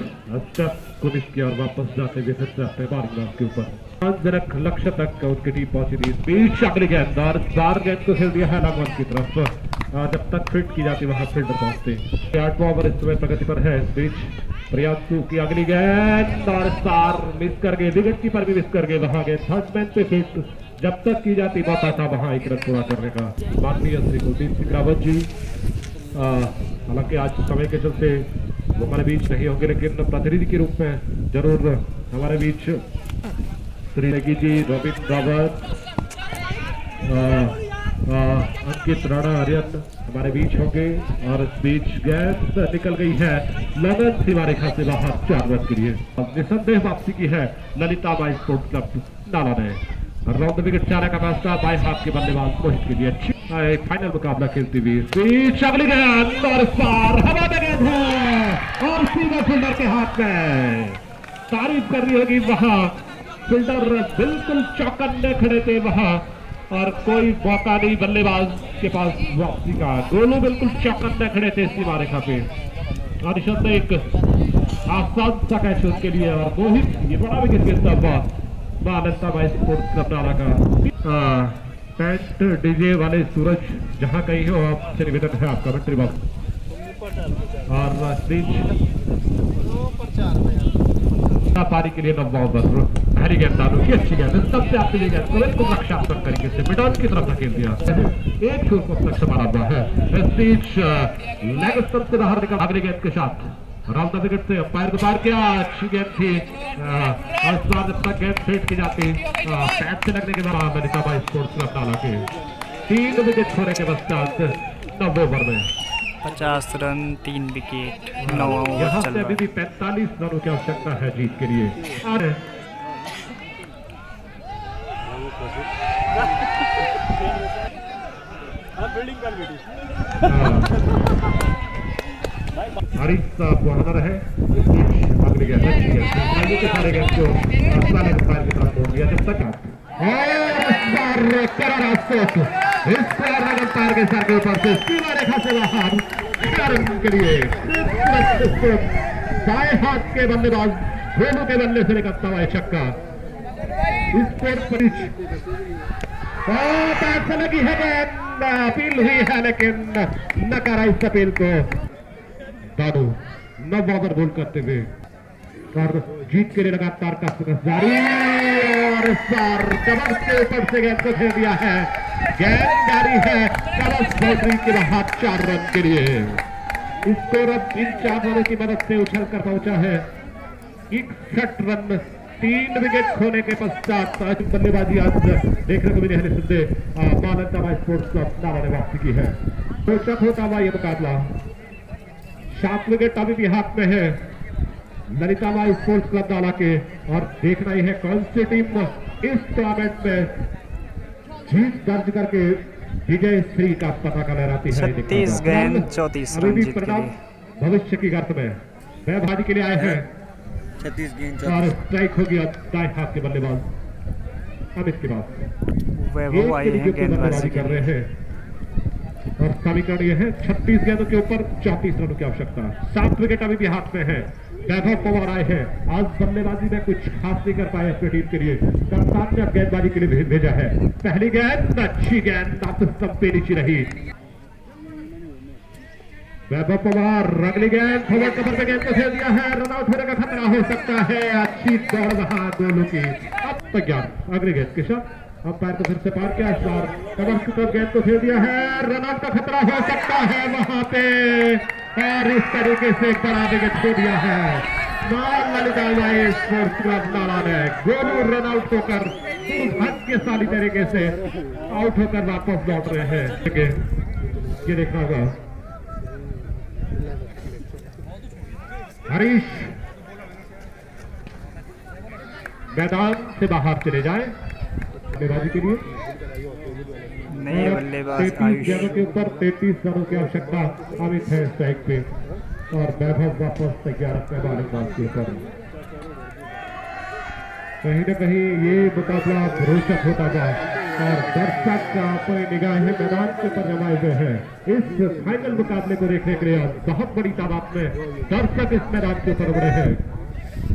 Speaker 3: को मिस किया और वापस जाते हुए फिर से अपने बारंदाज के ऊपर लक्ष्य तक उनकी टीम पहुंची थी। बीच अगली गेंद और बार गेंद को खेल दिया है लॉन्ग की तरफ, जब तक फिट की जाती वहां फील्डर पहुंचते। 8वां ओवर इस समय प्रगति पर है। इस बीच प्रियांशु की अगली गेंद और स्टार मिस कर गए, विकेट कीपर भी मिस कर गए, वहां गए थर्ड मैन पे फिट जब तक की जाती मौका था वहां एक रन पूरा करने का। माननीय श्री कुलदीप सिंह रावत जी हालांकि आज समय के चलते वो हमारे बीच नहीं होंगे, लेकिन प्रतिनिधि के रूप में जरूर हमारे बीच श्री नेगी जी, रोबिन रावत, अंकित राणा आर्यन हमारे बीच होंगे। और इस बीच गेंद निकल गई है ललन सीमा रेखा से बाहर 4 रन के लिए। निसंदेह वापसी की है ललिता बाई स्पोर्ट्स क्लब नाला ने। राउंड विकेट चारा का फैसला बाएं हाथ के बल्लेबाज मोहित के लिए अच्छी फाइनल मुकाबला खेलती हुई बीच अगली गेंद और पार हवा में गेंद है और सीधा फील्डर के हाथ में। तारीफ कर रही होगी वहां फील्डर बिल्कुल चौकन्ने खड़े थे वहां और कोई मौका नहीं बल्लेबाज के पास वापसी का। गोलू बिल्कुल चौकन्ने खड़े थे सीमा रेखा पे और एक आसान सा कैच उसके लिए और मोहित ये बड़ा विकेट गिरता हुआ ललिता बाई स्पोर्ट्स क्लब नाला का। पैंट डीजे वाले सूरज जहां कहीं हो आपसे निवेदन है आपका कमेंट्री बॉक्स और पारी के लिए 9वां ओवर हरी गेंद दानू की अच्छी गेंद सबसे आपके लिए गेंद को रक्षात्मक तरीके से मिडॉन की तरफ धकेल दिया, एक छोर को तक संभाला हुआ है। इस बीच लेग स्टंप से बाहर निकल अगली गेंद के साथ राउंड द विकेट से अंपायर को पार किया, अच्छी गेंद थी और इस बार जब तक गेंद फेंट की जाती पैड से लगने के बाद ललिता बाई स्पोर्ट्स क्लब नाला के 3 विकेट छोड़ने के पश्चात 9 ओवर में
Speaker 1: 50 रन 3 विकेट 9 ओवर
Speaker 3: यहाँ
Speaker 1: चल
Speaker 3: से अभी
Speaker 1: रहा
Speaker 3: भी 45 रनों की आवश्यकता है जीत के लिए। और हरीश साहब है अगली गेंद अच्छी गेंद के सारे गेंद को अंपायर की तरफ छोड़ दिया जब तक अंपायर के सर के ऊपर से सीमा रेखा से बाहर 4 रन के लिए बाएं हाथ के बल्लेबाज गोलू के बल्ले से निकलता हुआ छक्का। इस पर लगी है गेंद, अपील हुई है लेकिन नकारा इस अपील को। दादू 9 ओवर गोल करते हुए और जीत के लिए लगातार का जारी और इस बार कवर के ऊपर से गेंद को खेल दिया है। गेंद जारी है, कवर बाउंड्री के बाहर 4 रन के लिए। स्कोर अब इन 4 रनों की मदद से उछल कर पहुंचा है 61 रन। 3 विकेट खोने के पश्चात बल्लेबाजी आज देखने को मिली है सिद्धे मानंदा स्पोर्ट्स क्लब नाला ने वापसी की है। रोचक होता हुआ ये मुकाबला। 7 विकेट अभी भी हाथ में है ललिता बाई स्पोर्ट्स क्लब नाला के, और देखना ही है कौन सी टीम इस टूर्नामेंट में जीत दर्ज करके विजय श्री का पताका लहराती है।
Speaker 1: 36 गेंद 34 रन जीत के लिए।
Speaker 3: भविष्य की गर्त में बल्लेबाजी के लिए आए हैं
Speaker 5: 36 गेंद
Speaker 3: और स्ट्राइक हो गया दाएं हाथ के बल्लेबाज अमित के बाद
Speaker 1: वैभव आए हैं गेंदबाजी
Speaker 3: कर रहे हैं। और समीकरण ये है 36 गेंदों के ऊपर 34 रनों की आवश्यकता। 7 विकेट अभी भी हाथ में है। वैभव पवार आए हैं। आज बल्लेबाजी में कुछ खास नहीं कर पाए अपनी टीम के लिए, कप्तान ने अब गेंदबाजी के लिए भेजा है। पहली गेंद अच्छी गेंद पे नीचे रही। वैभव पवार अगली गेंद फॉरवर्ड कवर पे गेंद को खेल दिया है। रन आउट होने का खतरा हो सकता है। अच्छी दौड़ वहां दोनों की। अब तैयार अगली गेंद के साथ अंपायर को फिर से पार किया। इस बार कवर की तरफ गेंद को खेल दिया है। रन आउट का खतरा हो सकता है वहां पे, और इस तरीके से एक बड़ा विकेट खो दिया है ललिता बाई स्पोर्ट्स क्लब नाला ने। गोलू रन आउट होकर भाग्यशाली तरीके से आउट होकर वापस लौट रहे हैं। ये देखना होगा हरीश मैदान से बाहर चले जाए बल्लेबाजी के लिए।
Speaker 1: नए बल्लेबाज
Speaker 3: 33 गेंदों के ऊपर 33 रनों की आवश्यकता अमित है स्ट्राइक पे, और वैभव वापस तैयार अपने बल्लेबाज के ऊपर। कहीं न कहीं ये मुकाबला रोचक होता था, और दर्शक अपनी निगाहें मैदान के ऊपर जमाए हुए हैं इस फाइनल मुकाबले को देखने के लिए। बहुत बड़ी तादाद में दर्शक इस मैदान के ऊपर उमड़े हैं,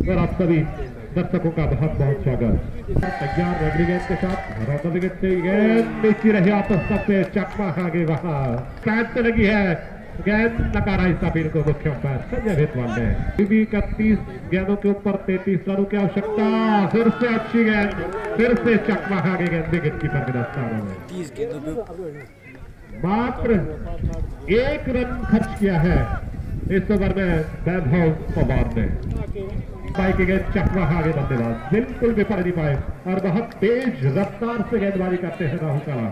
Speaker 3: और आप सभी दर्शकों का बहुत बहुत स्वागत। तैयार अगली गेंद के साथ रौनक विकेट से गेंद नीचे रही आपस सबसे चकमा आगे वहां पैड से लगी है गेंद। नकारा हिस्सा फिर को मुख्य अंपायर संजय भेदवाल ने। 31 गेंदों के ऊपर 33 रनों की आवश्यकता। फिर से अच्छी गेंद, फिर से चकमा आगे गेंद विकेट कीपर के दस्तारों में।
Speaker 5: 30 गेंदों पे
Speaker 3: मात्र 1 रन खर्च किया है इस ओवर में वैभव पवार ने। पाई की गेंद चकमा आगे बल्लेबाज बिल्कुल भी पड़ नहीं पाए, और बहुत तेज रफ्तार से गेंदबाजी करते हैं राहुल काला।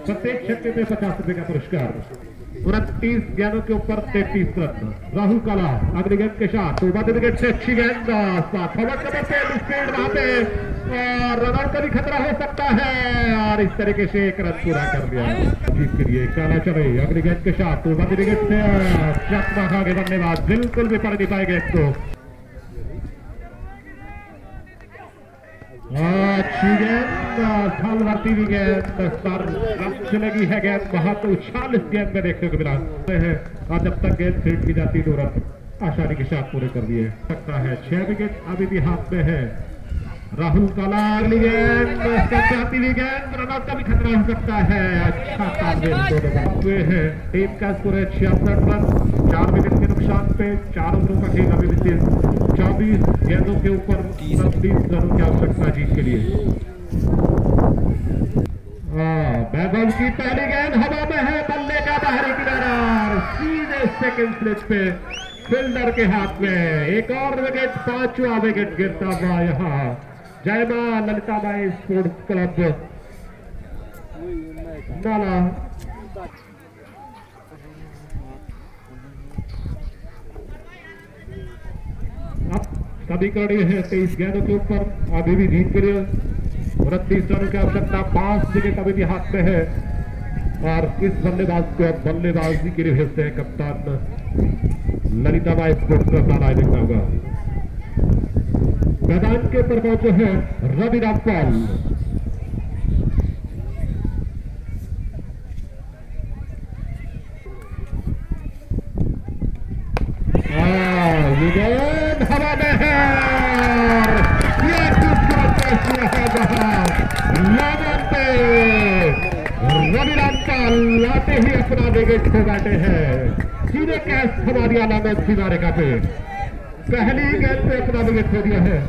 Speaker 3: प्रत्येक छक्के पे 50 रुपए का पुरस्कार। 29 गेंदों के ऊपर 33 रन। राहुल काला अगली गेंद के साथ विकेट से अच्छी गेंद स्पीड वहां पे, और रन आउट का भी खतरा हो सकता है, और इस तरीके से 1 रन पूरा कर दिया जीत के लिए। काला चले अगली गेंद के साथ विकेट से चकमा आगे बल्लेबाज बिल्कुल भी पड़ नहीं पाए गेंद को। अच्छी गेंद भरती हुई गेंद पर रफ्त लगी है गेंद। बहुत उछाल इस गेंद में देखने को मिला है, और जब तक गेंद फील्ड की जाती 2 रन आसानी के साथ पूरे कर दिए सकता है। 6 विकेट अभी भी हाथ में है राहुल काला। अगली गेंद जाती हुई गेंद, रन आउट का भी खतरा हो सकता है। अच्छा तालमेल हुए हैं। टीम का स्कोर है 66 रन 4 विकेट के नुकसान पे। 4 ओवरों का खेल अभी भी सिर्फ 24 गेंदों के ऊपर 30 रनों की आवश्यकता जीत के लिए। वैभव की पहली गेंद हवा में है, बल्ले का बाहरी किनारा, सीधे सेकंड स्लिप पे फील्डर के हाथ में। एक और विकेट, 5वां विकेट गिरता हुआ यहाँ जय मां ललिता बाई स्पोर्ट्स क्लब नाला। अब समीकरण ये है 23 गेंदों के ऊपर अभी भी जीत के लिए 29 रनों की आवश्यकता। 5 विकेट अभी भी हाथ में है, और इस बल्लेबाज को बल्लेबाजी के लिए भेजते हैं कप्तान ललिता बाई स्पोर्ट्स क्लब नाला। देखना होगा मैदान के ऊपर पहुंचे हैं रवि रामपाल। ये गेंद हवा में है, ये पे रवि रामपाल आते ही अपना विकेट खो बैठे हैं। सीधे कैच हमारी अलामत सीमा रेखा पे पहली गेंद पे अपना विकेट खो दिया है।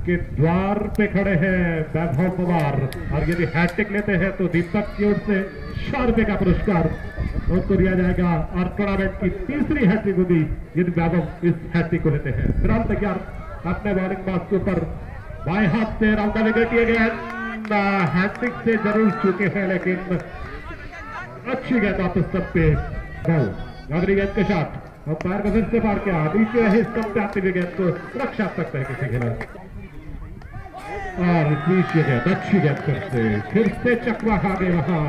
Speaker 3: के द्वार पे खड़े हैं वैभव पवार, और यदि हैट्रिक लेते हैं तो दीपक की ओर से 100 रुपए का पुरस्कार उनको दिया जाएगा, और टूर्नामेंट की तीसरी हैट्रिक होगी यदि वैभव इस हैट्रिक को लेते हैं। फिलहाल तैयार अपने बॉलिंग बॉक्स के ऊपर बाएं हाथ से राउंड विकेट लिए गए, हैट्रिक से जरूर चुके हैं लेकिन अच्छी गेंद वापस सब पे बॉल। अगली गेंद का शॉट अंपायर को फिर से मार के नीचे रहे स्टंप पे आती हुई गेंद को रक्षात्मक तरीके से खेला, और नीचे गेंद अच्छी गेंद करते फिर से चकवा खा गए वहां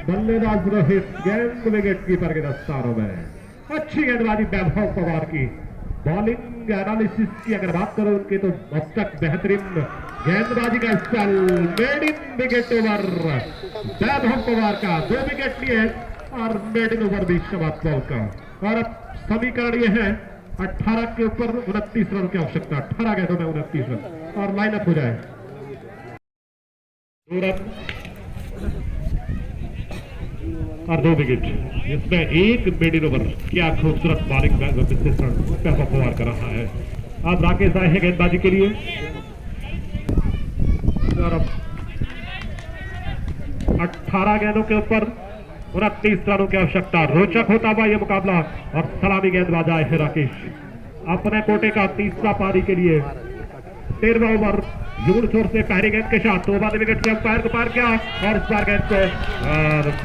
Speaker 3: बल्लेबाज रोहित, गेंद विकेट कीपर के दस्तारों में। अच्छी गेंदबाजी वैभव पवार की। बॉलिंग एनालिसिस की अगर बात करो उनके तो अब तक बेहतरीन गेंदबाजी का style, maiden wicket over Vaibhav Pawar का, 2 विकेट लिए और मेड इन ओवर भी समाप्त बॉल का। और अब समीकरण ये है 18 के ऊपर 29 रन की आवश्यकता, 18 गेंदों में 29 रन और लाइनअप हो जाए। 2 रन और 2 विकेट, इसमें 1 मेड इन ओवर। क्या खूबसूरत बॉलिंग वैभव पवार कर रहा है। अब राकेश आए हैं गेंदबाजी के लिए, और अब 18 गेंदों के ऊपर 29 रनों की आवश्यकता। रोचक होता हुआ यह मुकाबला, और सलामी गेंदबाज आए हैं राकेश अपने कोटे का तीसरा पारी के लिए। 13वां ओवर यूं छोर से पहली गेंद के साथ 2 बाद विकेट से अंपायर को पार किया, और इस बार गेंद को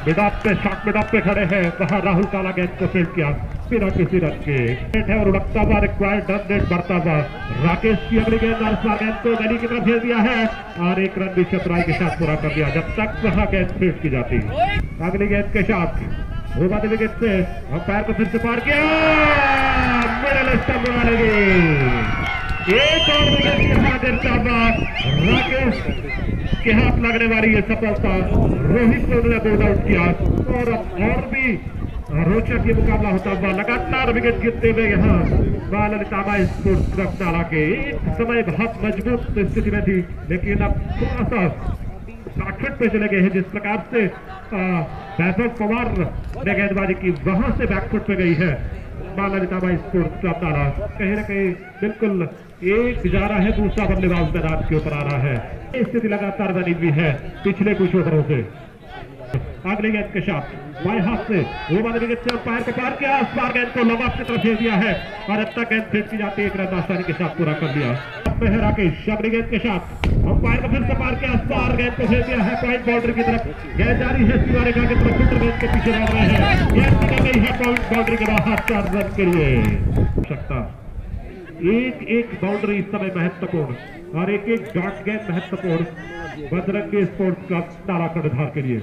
Speaker 3: मिडऑफ पे शॉट मिडऑफ पे खड़े हैं वहां राहुल काला गेंद को फील्ड किया बिना किसी रन के है, और उड़कता हुआ रिक्वायर्ड रन रेट बढ़ता हुआ राकेश की अगली गेंद, और इस बार गेंद को गली की तरफ भेज दिया है और 1 रन भी चतुराई के साथ पूरा कर दिया जब तक वहां गेंद फील्ड की जाती। अगली गेंद के साथ 2 बाद विकेट से अंपायर को फिर से पार किया, मिडल स्टंप बना लेगी। एक और विकेट के साथ राकेश के हाथ लगने वाली ये सफलता, रोहित को उन्होंने बोल्ड आउट किया, और भी रोचक ये मुकाबला होता हुआ लगातार विकेट गिरते हुए यहाँ ललितामा स्पोर्ट्स क्लब नाला के एक समय बहुत मजबूत स्थिति में थी, लेकिन अब थोड़ा सा बैकफुट पे चले गए हैं। जिस प्रकार से वैभव पवार ने गेंदबाजी की वहां से बैकफुट पे गई है ललितामा स्पोर्ट्स क्लब नाला, कहीं ना कहीं बिल्कुल एक जा रहा है, दूसरा बल्लेबाज मैदान के ऊपर आ रहा है। स्थिति लगातार बनी हुई है पिछले कुछ ओवरों से। अगली गेंद के साथ बाएं हाथ से 2 बाद विकेट से अंपायर को पार किया, इस बार गेंद को लॉन्ग ऑफ की तरफ भेज दिया है, और अब तक गेंद फील्ड की जाती है, 1 रन आसानी के साथ पूरा कर दिया है राकेश। अगली गेंद के साथ अंपायर को फिर से पार किया, इस बार गेंद को भेज दिया है पॉइंट बाउंड्री की तरफ। गेंद जारी है सीमा रेखा की तरफ, फिल्टर गेंद के पीछे दौड़ रहे हैं, गेंद निकल गई है पॉइंट बाउंड्री के बाहर 4 रन के लिए। सकता एक बाउंड्री इस समय महत्वपूर्ण, और एक डॉट गेंद महत्वपूर्ण बजरंगी स्पोर्ट्स क्लब नाला कर्णधार के लिए।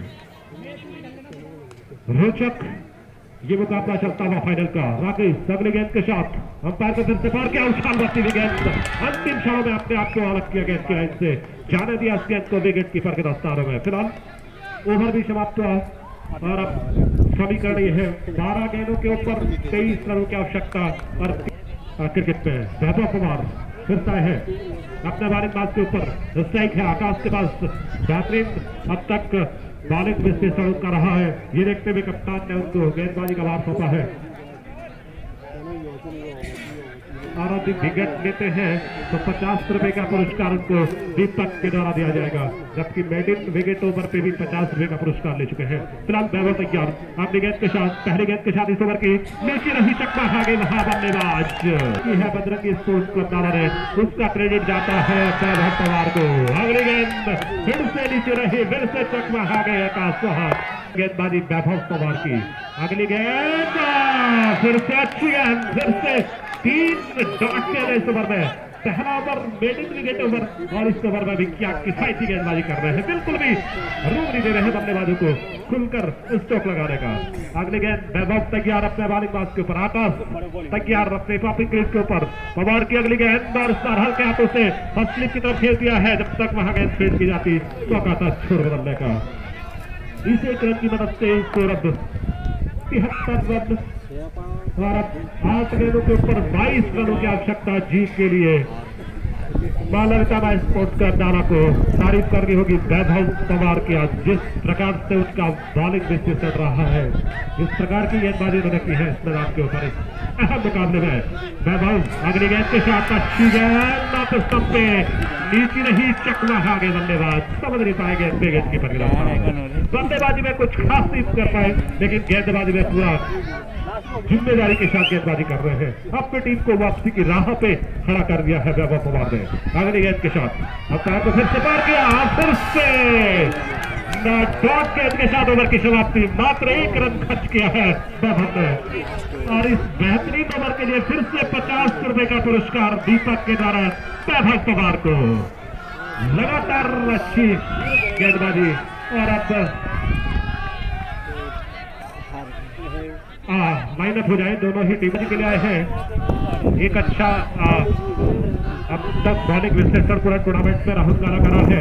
Speaker 3: रोचक ये मुकाबला चलता हुआ फाइनल का। राकेश अगली गेंद के साथ अंपायर को फिर से पार किया, उछाल बत्ती हुई गेंद अंतिम क्षणों में अपने आप को अलग किया गेंद की लाइन से, जाने दिया इस गेंद को विकेट कीपर के दस्तारों में। फिलहाल ओवर भी समाप्त हुआ, और अब समीकरण ये है 12 गेंदों के ऊपर 23 रनों की आवश्यकता। और क्रिकेट में वैभव पवार फिर से है अपने बल्लेबाज के ऊपर, स्ट्राइक है आकाश के पास, बेहतरीन अब तक बॉलिंग विश्लेषण का रहा है। ये देखते हुए कप्तान ने उनको गेंदबाजी का भार सौंपा है, और अब विकेट लेते हैं तो 50 रुपए का पुरस्कार उनको दीपक के द्वारा दिया जाएगा, जबकि मेडिन विकेट ओवर पे भी 50 रुपए का पुरस्कार ले चुके हैं। फिलहाल वैभव तैयार अपनी गेंद के साथ, पहली गेंद के साथ इस ओवर की नीचे रही चकमा खा गई वहां बल्लेबाज है बजरंगी स्पोर्ट्स क्लब नाला ने, उसका क्रेडिट जाता है वैभव पवार को। अगली गेंद फिर से नीचे रही, फिर से चकमा खा गए आकाश सोहा, गेंदबाजी वैभव पवार की। अगली गेंद फिर से अच्छी गेंद, फिर से 3 डॉट के इस ओवर में। पहला ओवर मेडिन विकेट ओवर, और इस ओवर में भी क्या किफायती गेंदबाजी कर रहे हैं, बिल्कुल भी रूम नहीं दे रहे हैं बल्लेबाजों को खुलकर स्ट्रोक लगाने का। अगली गेंद वैभव तैयार अपने बल्लेबाज के ऊपर, आकाश तैयार अपने टॉपिंग क्रीज के ऊपर। पवार की अगली गेंद, और हल्के हाथों से स्लिप की तरफ खेल दिया है, जब तक वहां गेंद फील्ड की जाती मौका था छोड़ बदलने का। इस 1 रन की मदद से स्कोर अब 73 रन, और 8 गेंदों के ऊपर 22 रनों की आवश्यकता जीत के लिए। मां ललिता बाई स्पोर्ट्स का नारा को तारीफ करनी होगी वैभव पवार की। आज जिस प्रकार से उसका बॉलिंग बिजनेस चल रहा है, जिस प्रकार की गेंदबाजी उन्होंने की है इस मैदान के ऊपर इस अहम मुकाबले में, वैभव अगली गेंद के साथ अच्छी गेंद तो स्टंप पे नीचे नहीं, चकमा खा गए बल्लेबाज, समझ नहीं पाए गेंद की परिणाम। बल्लेबाजी में कुछ खास नहीं कर पाए, लेकिन गेंदबाजी में पूरा जिम्मेदारी के साथ गेंदबाजी कर रहे हैं। अपनी टीम को वापसी की राह पे खड़ा कर दिया है वैभव पवार ने। अगली गेंद के साथ अब पैर को फिर से पार किया, फिर से डॉट गेंद के साथ ओवर की समाप्ति, मात्र 1 रन खर्च किया है वैभव ने। और इस बेहतरीन ओवर के लिए फिर से 50 रुपए का पुरस्कार दीपक के द्वारा वैभव पवार को। लगातार अच्छी गेंदबाजी और अब माइनस हो जाए, दोनों ही टीमों के लिए आए हैं। एक अच्छा अब तक बॉलिंग विश्लेषण पूरा टूर्नामेंट में राहुल काला करा है।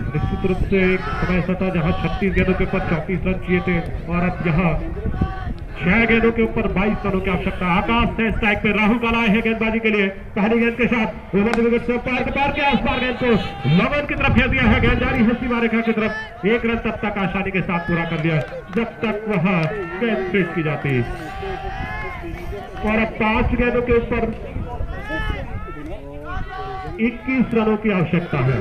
Speaker 3: निश्चित रूप से एक समय ऐसा था जहां 36 गेंदों के ऊपर 34 रन चाहिए थे, और अब यहाँ 6 गेंदों के ऊपर 22 रनों की आवश्यकता। आकाश से स्ट्राइक पे राहुल काला है गेंदबाजी के लिए। पहली गेंद के साथ ओवर विकेट से पार के आसपास गेंद को लवन की तरफ फेंक दिया है, गेंद जारी है सीमा रेखा की तरफ। 1 रन तब तक आसानी के साथ पूरा कर दिया जब तक वह गेंद फेंक की जाती। और अब 5 गेंदों के ऊपर 21 रनों की आवश्यकता है।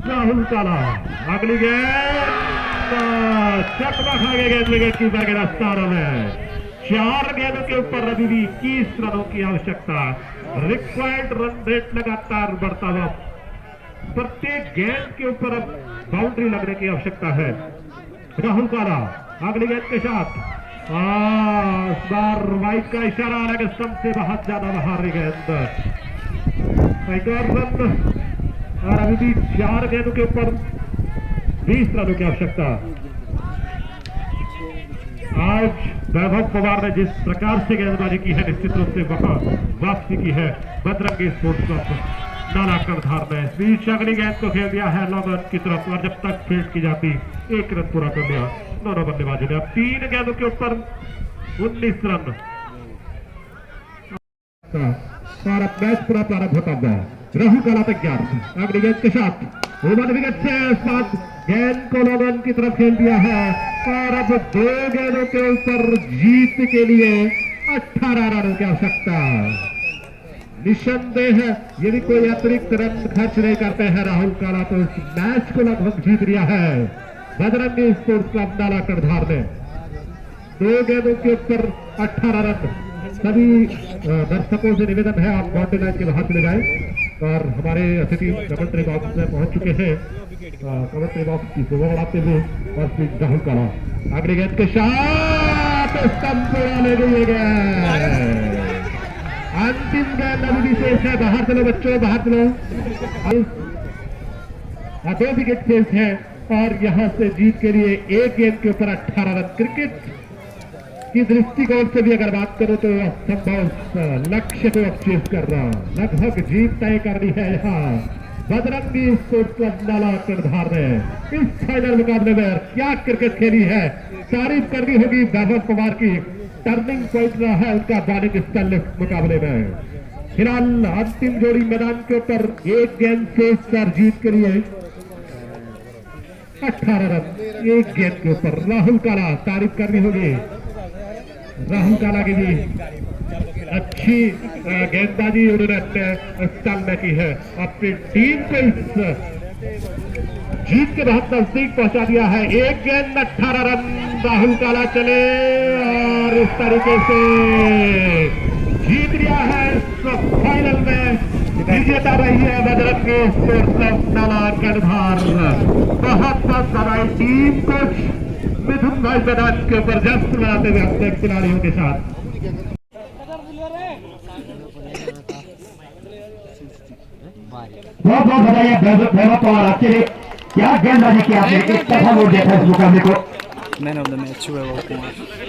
Speaker 3: राहुल काला अगली गेंद चकमा खा गए गेंद विकेट कीपर के रफ्तारों में। 4 गेंदों के ऊपर अभी भी 21 रनों की आवश्यकता। रिक्वायर्ड रन रेट लगातार बढ़ता हुआ, प्रत्येक गेंद के ऊपर अब बाउंड्री लगने की आवश्यकता है। राहुल काला अगली गेंद के साथ इस बार वाइड का इशारा आ रहा है, स्टंप से बहुत ज्यादा बाहर गेंद। एक और रन, और अभी भी 4 गेंदों के ऊपर 20 रनों की आवश्यकता। आज वैभव पवार ने जिस प्रकार से गेंदबाजी की है, निश्चित रूप से वहां वापसी की है बजरंगी स्पोर्ट्स क्लब नाला कर्णधार ने। इस बीच अगली गेंद को खेल दिया है लॉन की तरफ, और जब तक फील्ड की जाती 1 रन पूरा कर दिया दोनों बल्लेबाजों ने। अब 3 गेंदों के ऊपर 19 रन, और अब मैच पूरा प्रारंभ होता हुआ। राहुल काला तैयार अगली गेंद के साथ ओवर विकेट से साथ गेंद को लॉन की तरफ खेल दिया है, और अब 2 गेंदों के ऊपर जीत के लिए 18 रनों की आवश्यकता। निसंदेह यदि कोई अतिरिक्त रन खर्च नहीं करते हैं राहुल काला, तो इस मैच को लगभग जीत लिया है बजरंगी स्पोर्ट्स क्लब नाला कर्णधार ने। 2 गेंदों के ऊपर 18 रन। सभी दर्शकों से निवेदन है, आप बाउंड्री लाइन के बाहर चले जाएं, और हमारे अतिथि कमेंट्री बॉक्स में पहुंच चुके हैं। कमेंट्री बॉक्स की शोभा बढ़ाते हुए और फिर राहुल काला अगली गेंद के साथ स्टंप ले गई है। अंतिम गेंद अभी भी शेष है, बाहर चलो बच्चों, बाहर चलो। 2 विकेट शेष है, और यहां से जीत के लिए 1 गेंद के ऊपर 18 रन। क्रिकेट की दृष्टिकोण से भी अगर बात करो तो संभव लक्ष्य को अचीव करना, लगभग जीत तय करनी है यहाँ बजरंगी स्पोर्ट्स क्लब नाला कर्णधार ने। इस फाइनल मुकाबले में क्या क्रिकेट खेली है, तारीफ करनी होगी वैभव पवार की। टर्निंग पॉइंट रहा है उनका बॉलिंग स्टाइल मुकाबले में। फिलहाल अंतिम जोड़ी मैदान के ऊपर 1 गेंद से जीत के लिए 18 रन 1 गेंद के ऊपर। राहुल काला तारीफ करनी होगी, राहुल काला की भी अच्छी गेंदबाजी उन्होंने अपने स्टाइल में की है। अपनी टीम को इस जीत के बहुत नजदीक पहुंचा दिया है। 1 गेंद 18 रन राहुल काला चले, और इस तरीके से जीत लिया है इस फाइनल में। विजेता रही है बजरंगी स्पोर्ट्स क्लब नाला कर्णधार। बहुत बहुत बधाई टीम कोच मिथुन भाई मैदान के ऊपर जश्न मनाते हुए अपने खिलाड़ियों के साथ।
Speaker 2: बहुत बहुत बधाई वैभव पवार आपके लिए। क्या गेंदबाजी की आपने, एक तरफा वोट देखा इस मुकाबले को।
Speaker 1: Man of the match Vaibhav Kumar.